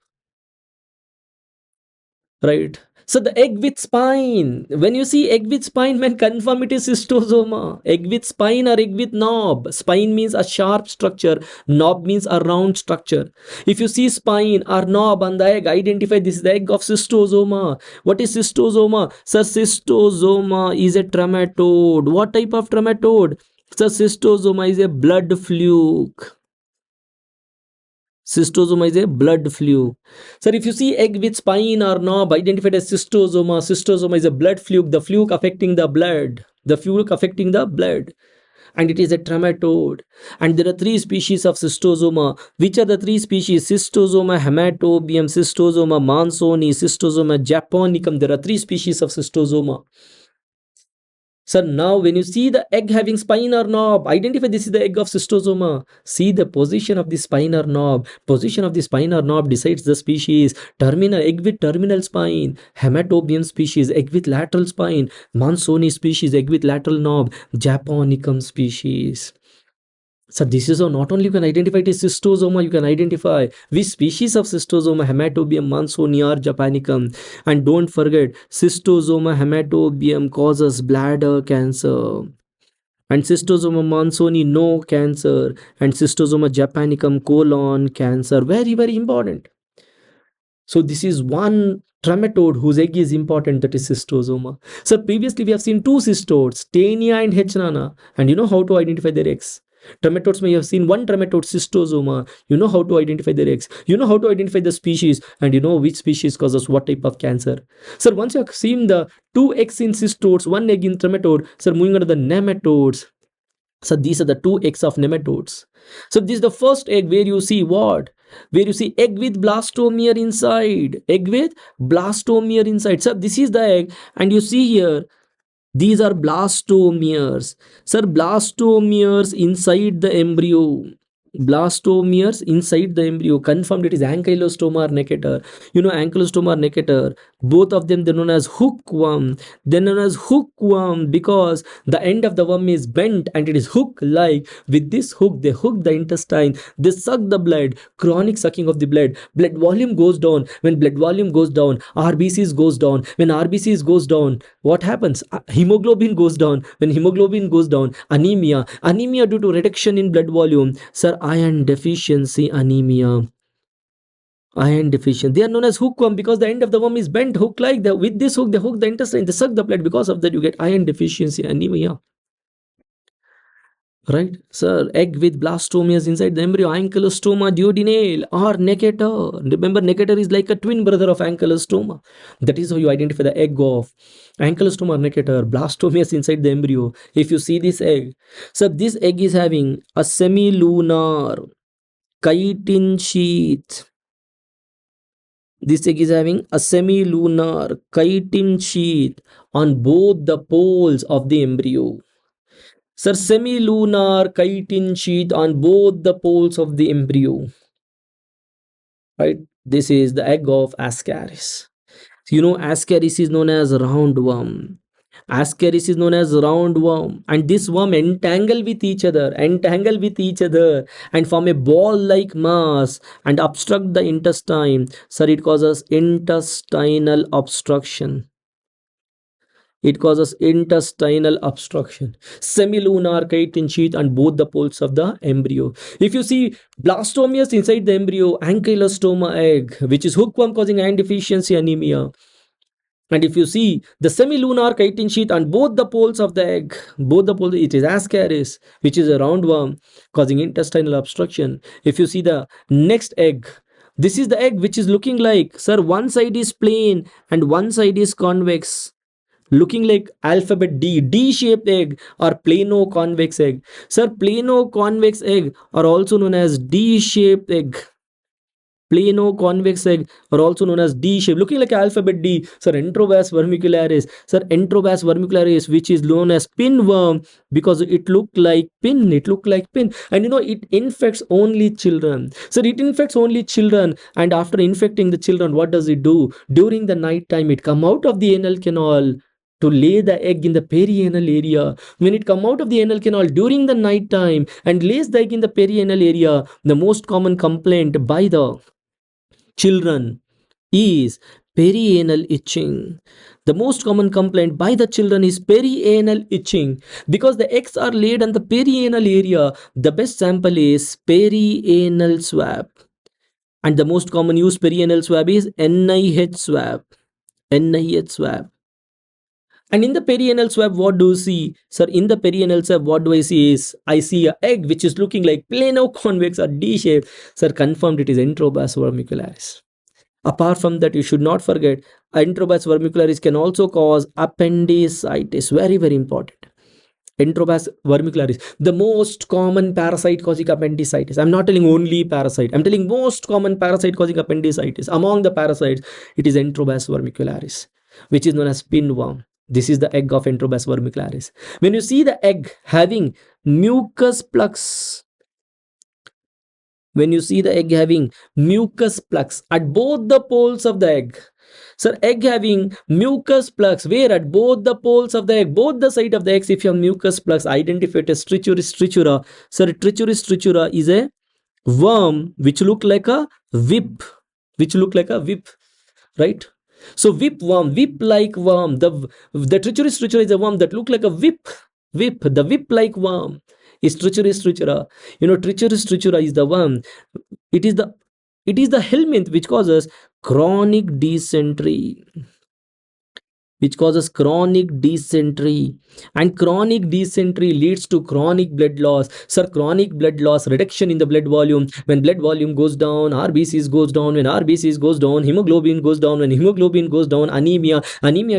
Right? So the egg with spine, when you see egg with spine, man, confirm it is cystosoma. Egg with spine or egg with knob. Spine means a sharp structure, knob means a round structure. If you see spine or knob on the egg, identify this is the egg of cystosoma. What is cystosoma? Sir, cystosoma is a trematode. What type of trematode? Sir, cystosoma is a blood fluke. Cystosoma is a blood fluke. Sir, if you see egg with spine or knob identified as cystosoma, cystosoma is a blood fluke, the fluke affecting the blood. The fluke affecting the blood. And it is a trematode. And there are 3 species of cystosoma. Which are the 3 species? Cystosoma hematobium, cystosoma mansoni, cystosoma japonicum. There are 3 species of cystosoma. So now when you see the egg having spine or knob, identify this is the egg of cystosoma. See the position of the spine or knob. Position of the spine or knob decides the species. Terminal, egg with terminal spine. Hematobium species, egg with lateral spine. Mansoni species, egg with lateral knob. Japonicum species. So this is how not only you can identify it as cystosoma, you can identify which species of cystosoma, hematobium, mansoni, or japonicum. And don't forget, cystosoma hematobium causes bladder cancer. And cystosoma mansoni, no cancer. And cystosoma japonicum, colon cancer. Very, very important. So this is one trematode whose egg is important, that is cystosoma. So previously we have seen 2 cystodes, Taenia and H-nana. And you know how to identify their eggs. Trematodes, may have seen one trematode, cystosoma. You know how to identify their eggs. You know how to identify the species, and you know which species causes what type of cancer. Sir, once you have seen the 2 eggs in cystodes, 1 egg in trematode, sir, moving on to the nematodes. So these are the 2 eggs of nematodes. So this is the first egg where you see what? Where you see egg with blastomere inside. Egg with blastomere inside. So this is the egg, and you see here, these are blastomeres. Sir, blastomeres inside the embryo. Blastomeres inside the embryo. Confirmed it is ankylostoma or necator. You know ankylostoma or necator. Both of them, they're known as hookworm. They're known as hookworm because the end of the worm is bent and it is hook-like. With this hook, they hook the intestine. They suck the blood. Chronic sucking of the blood. Blood volume goes down. When blood volume goes down, RBCs goes down. When RBCs goes down, what happens? Hemoglobin goes down. When hemoglobin goes down, anemia. Anemia due to reduction in blood volume. Sir, iron deficiency anemia. Iron deficient. They are known as hookworm because the end of the worm is bent hook-like. With this hook, they hook the intestine. They suck the blood. Because of that, you get iron deficiency anemia. Right? Sir, egg with blastomeres inside the embryo, ankylostoma duodenale or necator. Remember, necator is like a twin brother of ankylostoma. That is how you identify the egg of ankylostoma or necator, blastomeres inside the embryo. If you see this egg, so this egg is having a semilunar chitin sheath. This egg is having a semilunar chitin sheath on both the poles of the embryo. Sir, semilunar chitin sheath on both the poles of the embryo. right? This is the egg of Ascaris. You know, Ascaris is known as roundworm. Ascaris is known as roundworm, and this worm entangle with each other, and form a ball-like mass and obstruct the intestine. Sir, it causes intestinal obstruction. It causes intestinal obstruction. Semilunar chitin sheath and both the poles of the embryo. If you see blastomeres inside the embryo, ankylostoma egg, which is hookworm causing iron deficiency anemia. And if you see the semilunar chitin sheath and both the poles of the egg, both the poles, it is Ascaris, which is a roundworm causing intestinal obstruction. If you see the next egg, this is the egg which is looking like, sir, one side is plain and one side is convex, looking like alphabet D, D-shaped egg or plano-convex egg. Sir, plano-convex egg are also known as D-shaped egg. Plano-convex egg are also known as D-shape, looking like alphabet D. Sir, Enterobacter vermicularis. Sir, Enterobacter vermicularis, which is known as pinworm because it looked like pin. It looked like pin. And you know, it infects only children. Sir, it infects only children. And after infecting the children, what does it do? During the night time, it come out of the anal canal to lay the egg in the perianal area. When it come out of the anal canal during the night time and lays the egg in the perianal area, the most common complaint by the children is perianal itching. The most common complaint by the children is perianal itching because the eggs are laid on the perianal area. The best sample is perianal swab, and the most common used perianal swab is NIH swab. NIH swab. And in the perianal swab, what do you see? Sir, in the perianal swab, what do I see is, I see an egg which is looking like plano-convex or D-shaped. Sir, confirmed it is Enterobacter vermicularis. Apart from that, you should not forget, Enterobacter vermicularis can also cause appendicitis. Very, very important. Enterobacter vermicularis, the most common parasite causing appendicitis. I'm not telling only parasite. I'm telling most common parasite causing appendicitis. Among the parasites, it is Enterobacter vermicularis, which is known as pinworm. This is the egg of Enterobacter vermicularis. When you see the egg having mucus plugs, when you see the egg having mucus plugs at both the poles of the egg, sir, egg having mucus plugs, where at both the poles of the egg, both the side of the eggs, if you have mucus plugs, identify it as Trichuris trichura. Sir, Trichuris trichura is a worm which look like a whip, right? So whip-like worm. The Trichuris trichura is a worm that look like a whip. The whip-like worm is Trichuris trichura. You know, Trichuris trichura is the worm. It is the Helminth which causes chronic dysentery. And chronic dysentery leads to chronic blood loss. Sir, chronic blood loss, reduction in the blood volume. When blood volume goes down, RBCs goes down. When RBCs goes down, hemoglobin goes down. When hemoglobin goes down, anemia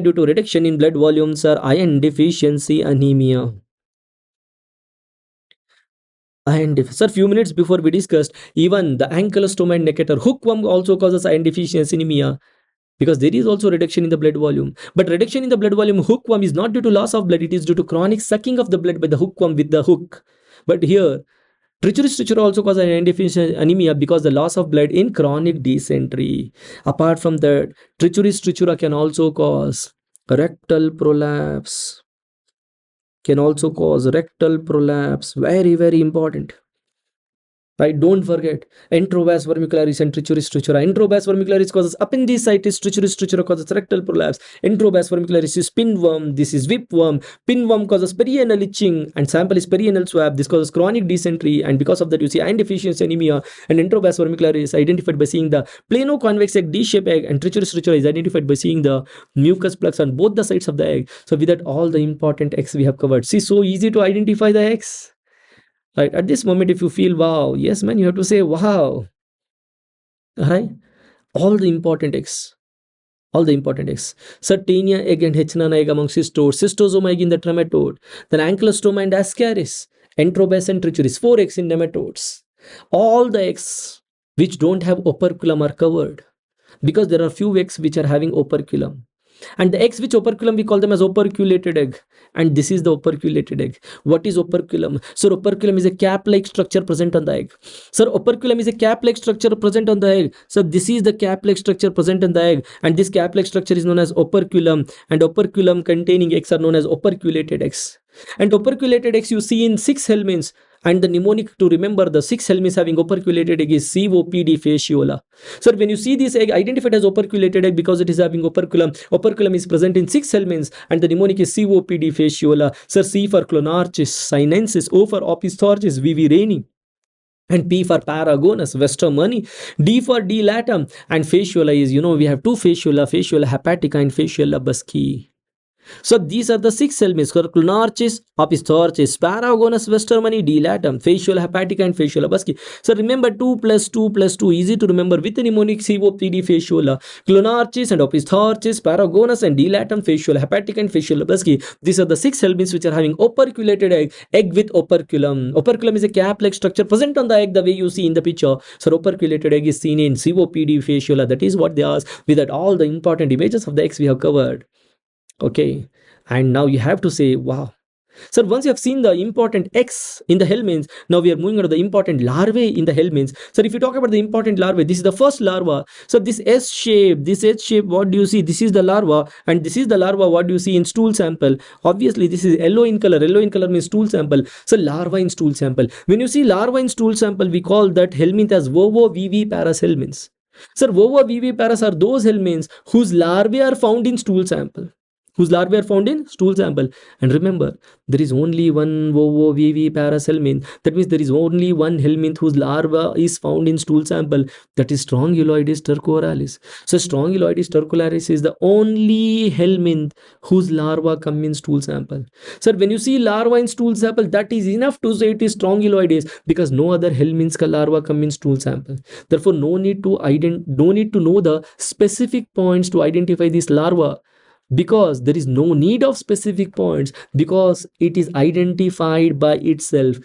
due to reduction in blood volume. Sir, iron deficiency anemia. Sir, few minutes before we discussed, even the ankylostoma and nectar hookworm also causes iron deficiency anemia, because there is also reduction in the blood volume. But reduction in the blood volume hookworm is not due to loss of blood, it is due to chronic sucking of the blood by the hookworm with the hook. But here, Trichuris trichura also causes iron deficiency anemia because the loss of blood in chronic dysentery. Apart from that, Trichuris trichura can also cause rectal prolapse. Very, very important. Right, don't forget, Enterobacter vermicularis and Trichuris trichura. Enterobacter vermicularis causes appendicitis, Trichuris trichura causes rectal prolapse. Enterobacter vermicularis is pinworm, this is whipworm. Pinworm causes perianal itching and sample is perianal swab. This causes chronic dysentery, and because of that you see iron deficiency anemia. And Enterobacter vermicularis identified by seeing the plano-convex egg, D-shaped egg, and Trichuris trichura is identified by seeing the mucus plugs on both the sides of the egg. So with that, all the important eggs we have covered. See, so easy to identify the eggs. Right, at this moment, if you feel wow, yes man, you have to say wow. Alright, all the important eggs. Sertania egg and Hechnana egg among cystodes, cystosoma egg in the trematode, then ankylostoma and ascaris, Enterobacter and Trichuris, 4 eggs in nematodes. All the eggs which don't have operculum are covered, because there are few eggs which are having operculum. And the eggs which operculum, we call them as operculated egg. And this is the operculated egg. What is operculum? So operculum is a cap-like structure present on the egg. So operculum is a cap-like structure present on the egg. So this is the cap-like structure present on the egg, and this cap-like structure is known as operculum, and operculum containing eggs are known as operculated eggs. And operculated eggs you see in 6 helminths, and the mnemonic to remember the 6 helminths having operculated egg is COPD fasciola. So when you see this egg, identify it as operculated egg because it is having operculum. Operculum is present in 6 helminths, and the mnemonic is COPD fasciola. So C for clonarchis sinensis, O for opisthorchis vivireni, and P for paragonus westermani, D for dilatum, and fasciola is, we have 2 fasciola, fasciola hepatica and fasciola busci. So these are the 6 helminths: clonarchis, opisthorchis, paragonus westermani, dilatum, fasciola hepatica and fasciola busci. So remember 2 plus 2 plus 2, easy to remember with the mnemonic COPD fasciola. Clonarchis and opisthorchis, paragonus and dilatum, fasciola hepatica and fasciola busci. These are the 6 helminths which are having operculated egg with operculum. Operculum is a cap-like structure present on the egg the way you see in the picture. So operculated egg is seen in COPD fasciola. That is what they ask. With that, all the important images of the eggs we have covered. Okay, and now you have to say, wow. So once you have seen the important eggs in the helminths, now we are moving on to the important larvae in the helminths. So if you talk about the important larvae, this is the first larva. So this S shape, what do you see? This is the larva, and this is the larva. What do you see in stool sample? Obviously, this is yellow in color. Yellow in color means stool sample. So larva in stool sample. When you see larva in stool sample, we call that helminth as Vovo-viviparous helminths. So Vovo-viviparous are those helminths whose larvae are found in stool sample. Whose larvae are found in stool sample. And remember, there is only one Vovo-viviparous helminth. That means there is only one helminth whose larva is found in stool sample. That is Strongyloides stercoralis. So Strongyloides stercoralis is the only helminth whose larva come in stool sample. So when you see larva in stool sample, that is enough to say it is Strongyloides, because no other helminths ka larva come in stool sample. Therefore, no need to know the specific points to identify this larva, because there is no need of specific points, because it is identified by itself.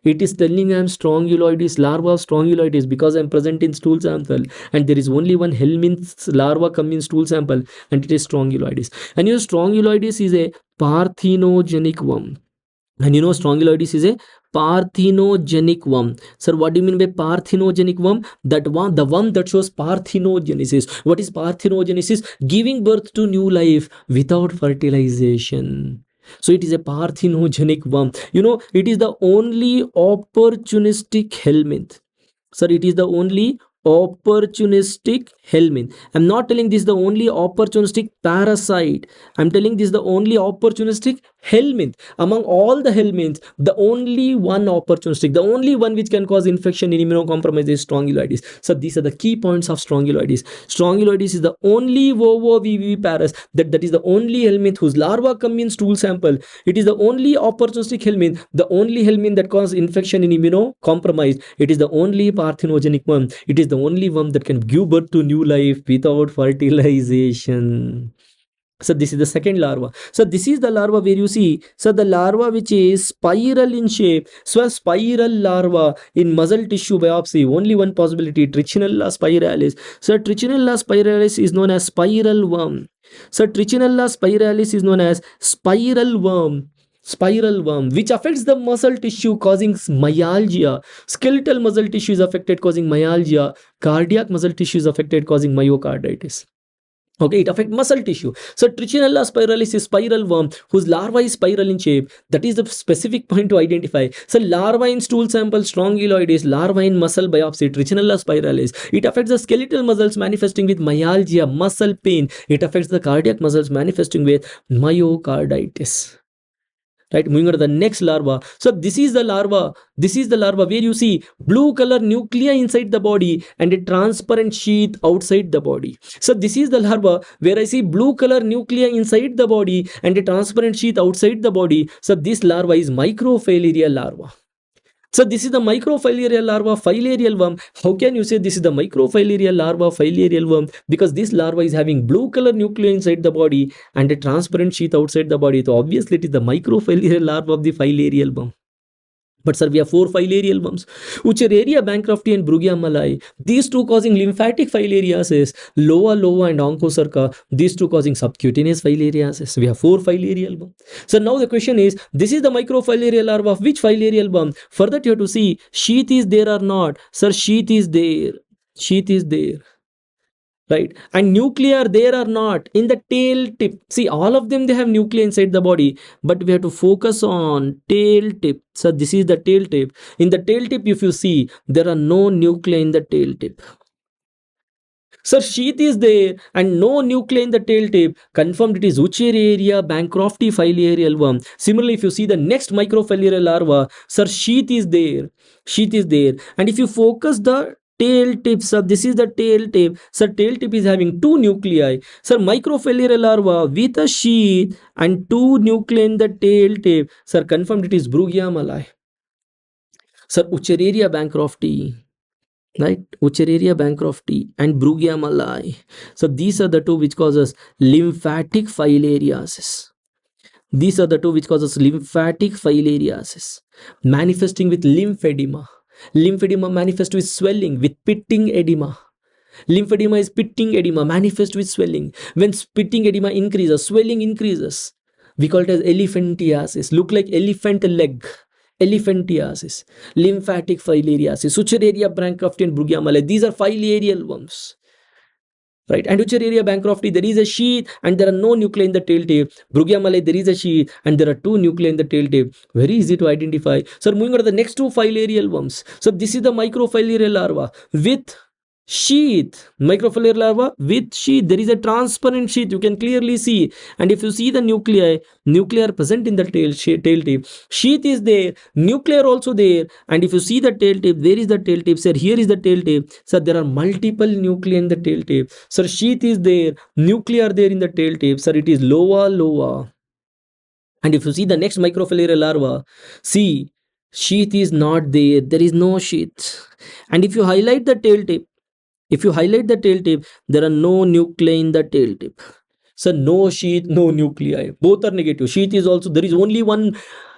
It is telling I am Strongyloides, larva of Strongyloides, because I am present in stool sample, and there is only one helminth larva come in stool sample, and it is Strongyloides. And Strongyloides is a parthenogenic worm. And Strongyloides is a parthenogenic worm. Sir, what do you mean by parthenogenic worm? That one, the worm that shows parthenogenesis. What is parthenogenesis? Giving birth to new life without fertilization. So it is a parthenogenic worm. It is the only opportunistic helminth. Sir, it is the only opportunistic helminth. I'm not telling this is the only opportunistic parasite. I'm telling this is the only opportunistic helminth. Among all the helminths, the only one opportunistic, the only one which can cause infection in immunocompromised is Strongyloides. So these are the key points of Strongyloides. Strongyloides is the only Vovo-viviparous, that is the only helminth whose larva come in stool sample. It is the only opportunistic helminth, the only helminth that causes infection in immunocompromised. It is the only parthenogenic one. It is the only one that can give birth to new life without fertilization. So this is the second larva. So this is the larva where you see, so the larva which is spiral in shape. So a spiral larva in muscle tissue biopsy, only one possibility, Trichinella spiralis. So Trichinella spiralis is known as spiral worm. So Trichinella spiralis is known as spiral worm. Spiral worm, which affects the muscle tissue causing myalgia. Skeletal muscle tissue is affected causing myalgia. Cardiac muscle tissue is affected causing myocarditis. Okay, it affects muscle tissue. So Trichinella spiralis is spiral worm whose larva is spiral in shape. That is the specific point to identify. So larva in stool sample, Strongyloides. Larva in muscle biopsy, Trichinella spiralis. It affects the skeletal muscles manifesting with myalgia, muscle pain. It affects the cardiac muscles manifesting with myocarditis. Right, moving on to the next larva. So this is the larva. This is the larva where you see blue color nuclei inside the body and a transparent sheath outside the body. So this is the larva where I see blue color nuclei inside the body and a transparent sheath outside the body. So this larva is Microfilarial larva. So this is the Microfilarial larva, filarial worm. How can you say this is the Microfilarial larva, filarial worm? Because this larva is having blue color nuclei inside the body and a transparent sheath outside the body. So obviously it is the Microfilarial larva of the filarial worm. But sir, we have four filarial worms: Ucheraria bancrofti and Brugia malai. These two causing lymphatic filariasis. Loa and Onchocerca. These two causing subcutaneous filariasis. We have four filarial worms. So now the question is, this is the microfilarial larva of which filarial worm? For that you have to see sheath is there or not. Sir, sheath is there. Sheath is there. Right, and nuclei are there or not in the tail tip. See, all of them, they have nuclei inside the body, but we have to focus on tail tip. So this is the tail tip. In the tail tip, if you see, there are no nuclei in the tail tip. Sir, sheath is there and no nuclei in the tail tip. Confirmed it is Ucheraria bancrofti filarial worm. Similarly, if you see the next microfilarial larva, sir, sheath is there. Sheath is there. And if you focus the tail tip, sir, this is the tail tip. Sir, tail tip is having two nuclei. Sir, microfilarial larva with a sheath and two nuclei in the tail tip. Sir, confirmed it is Brugia malai. Sir, Ucheraria bancrofti. Right, Ucheraria bancrofti and Brugia malai. So these are the two which causes lymphatic filariasis. These are the two which causes lymphatic filariasis, manifesting with lymphedema. Lymphedema manifests with swelling, with pitting edema. Lymphedema is pitting edema, manifest with swelling. When pitting edema increases, swelling increases. We call it as elephantiasis. Look like elephant leg. Elephantiasis, lymphatic filariasis, Ucheraria bancrofti and Brugia malai. These are filarial worms. Right, and Ucheraria bancrofti, there is a sheath and there are no nuclei in the tail tip. Brugia malai, there is a sheath and there are two nuclei in the tail tip. Very easy to identify. So moving on to the next two filarial worms. So this is the microfilarial larva with sheath. Microfilarial larva with sheath. There is a transparent sheath, you can clearly see. And if you see the nuclei are present in the tail tip. Sheath is there, nuclei are also there. And if you see the tail tip, where is the tail tip? Sir, here is the tail tip. Sir, there are multiple nuclei in the tail tip. Sir, sheath is there, nuclei are there in the tail tip. Sir, it is loa. And if you see the next microfilarial larva, see, sheath is not there. There is no sheath. And if you highlight the tail tip, there are no nuclei in the tail tip. So no sheath, no nuclei. Both are negative. Sheath is also, there is only one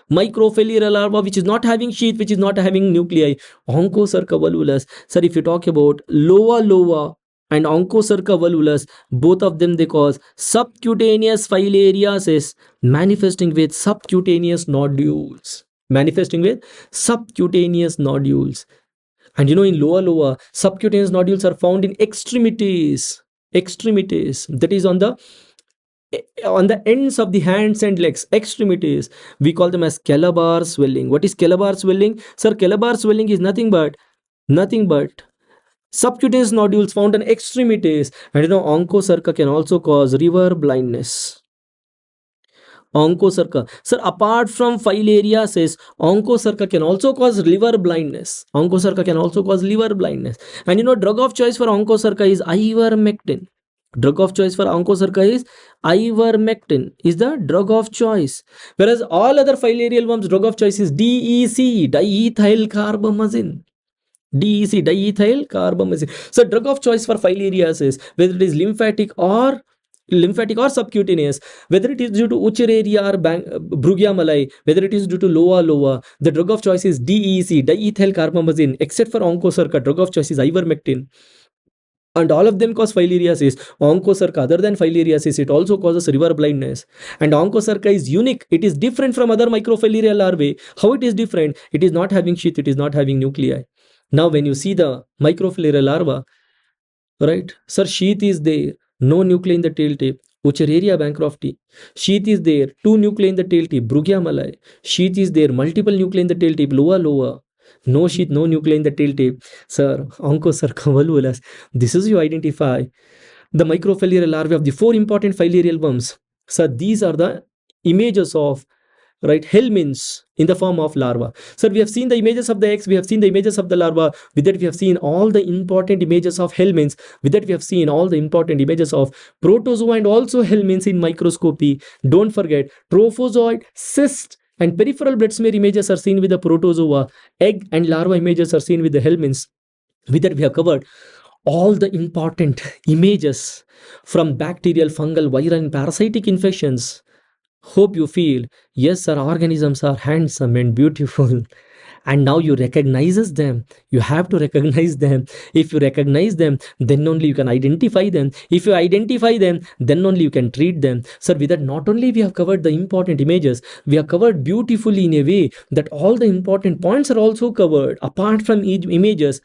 microfilarial larva which is not having sheath, which is not having nuclei. Onchocerca volvulus. Sir, if you talk about loa and Onchocerca volvulus, both of them, they cause subcutaneous filariasis, manifesting with subcutaneous nodules. And you know, in loa, subcutaneous nodules are found in extremities. That is on the ends of the hands and legs, extremities. We call them as Calabar swelling. What is Calabar swelling? Sir, Calabar swelling is nothing but subcutaneous nodules found in extremities. And you know, Onchocerca can also cause river blindness. Onchocerca. Sir, apart from filariasis, Onchocerca can also cause liver blindness. And you know, drug of choice for Onchocerca is ivermectin. Is the drug of choice. Whereas all other filarial worms, drug of choice is DEC, diethyl carbamazine. So drug of choice for filariasis, whether it is lymphatic or subcutaneous, whether it is due to Ucheraria or Brugia malai, whether it is due to loa, the drug of choice is DEC, diethyl carbamazine. Except for Onchocerca, drug of choice is ivermectin. And all of them cause filariasis. Onchocerca, other than filariasis, it also causes river blindness. And Onchocerca is unique. It is different from other microfilarial larvae. How it is different? It is not having sheath, it is not having nuclei. Now when you see the microfilarial larva, right, sir, sheath is there, no nuclei in the tail tip. Ucheraria bancrofti, sheath is there, two nuclei in the tail tip. Brugia malai, sheath is there, multiple nuclei in the tail tip. Loa, no sheath, no nuclei in the tail tip. Sir, Onchocerca volvulus. This is you identify the microfilarial larvae of the four important filarial worms. Sir, these are the images of, right, Helminths in the form of larva. Sir, we have seen the images of the eggs, we have seen the images of the larva. With that, we have seen all the important images of Helminths. With that, we have seen all the important images of protozoa and also Helminths in microscopy. Don't forget, trophozoite, cyst, and peripheral blood smear images are seen with the protozoa. Egg and larva images are seen with the Helminths. With that, we have covered all the important images from bacterial, fungal, viral, and parasitic infections. Hope you feel, yes, our organisms are handsome and beautiful. and now you recognizes them. You have to recognize them. If you recognize them, then only you can identify them. If you identify them, then only you can treat them. Sir, with that, not only we have covered the important images, we have covered beautifully in a way that all the important points are also covered apart from images,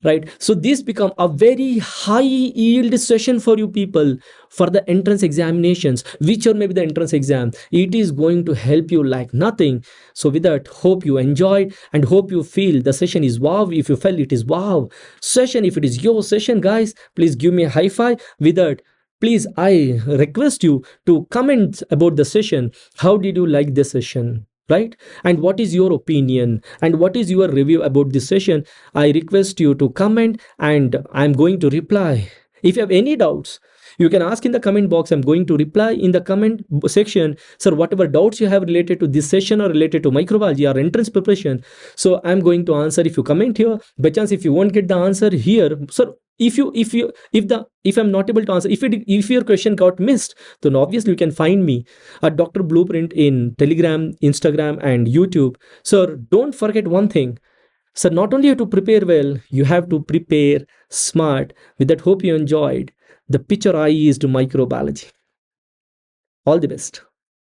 right? So this become a very high yield session for you people for the entrance examinations, whichever may be the entrance exam. It is going to help you like nothing. So with that, hope you enjoyed and hope you feel the session is wow. If you felt it is wow session, if it is your session, guys, please give me a high five. With that, please, I request you to comment about the session. How did you like the session, right? And what is your opinion and what is your review about this session? I request you to comment and I'm going to reply. If you have any doubts, you can ask in the comment box. I'm going to reply in the comment section. Sir, whatever doubts you have related to this session or related to microbiology or entrance preparation, so I'm going to answer. If you comment here, by chance if you won't get the answer here, sir, if I'm not able to answer, if your question got missed, then obviously you can find me at Dr. Blueprint in Telegram, Instagram, and YouTube. Sir, don't forget one thing. So not only you have to prepare well, you have to prepare smart. With that, hope you enjoyed the picture I is to microbiology. All the best.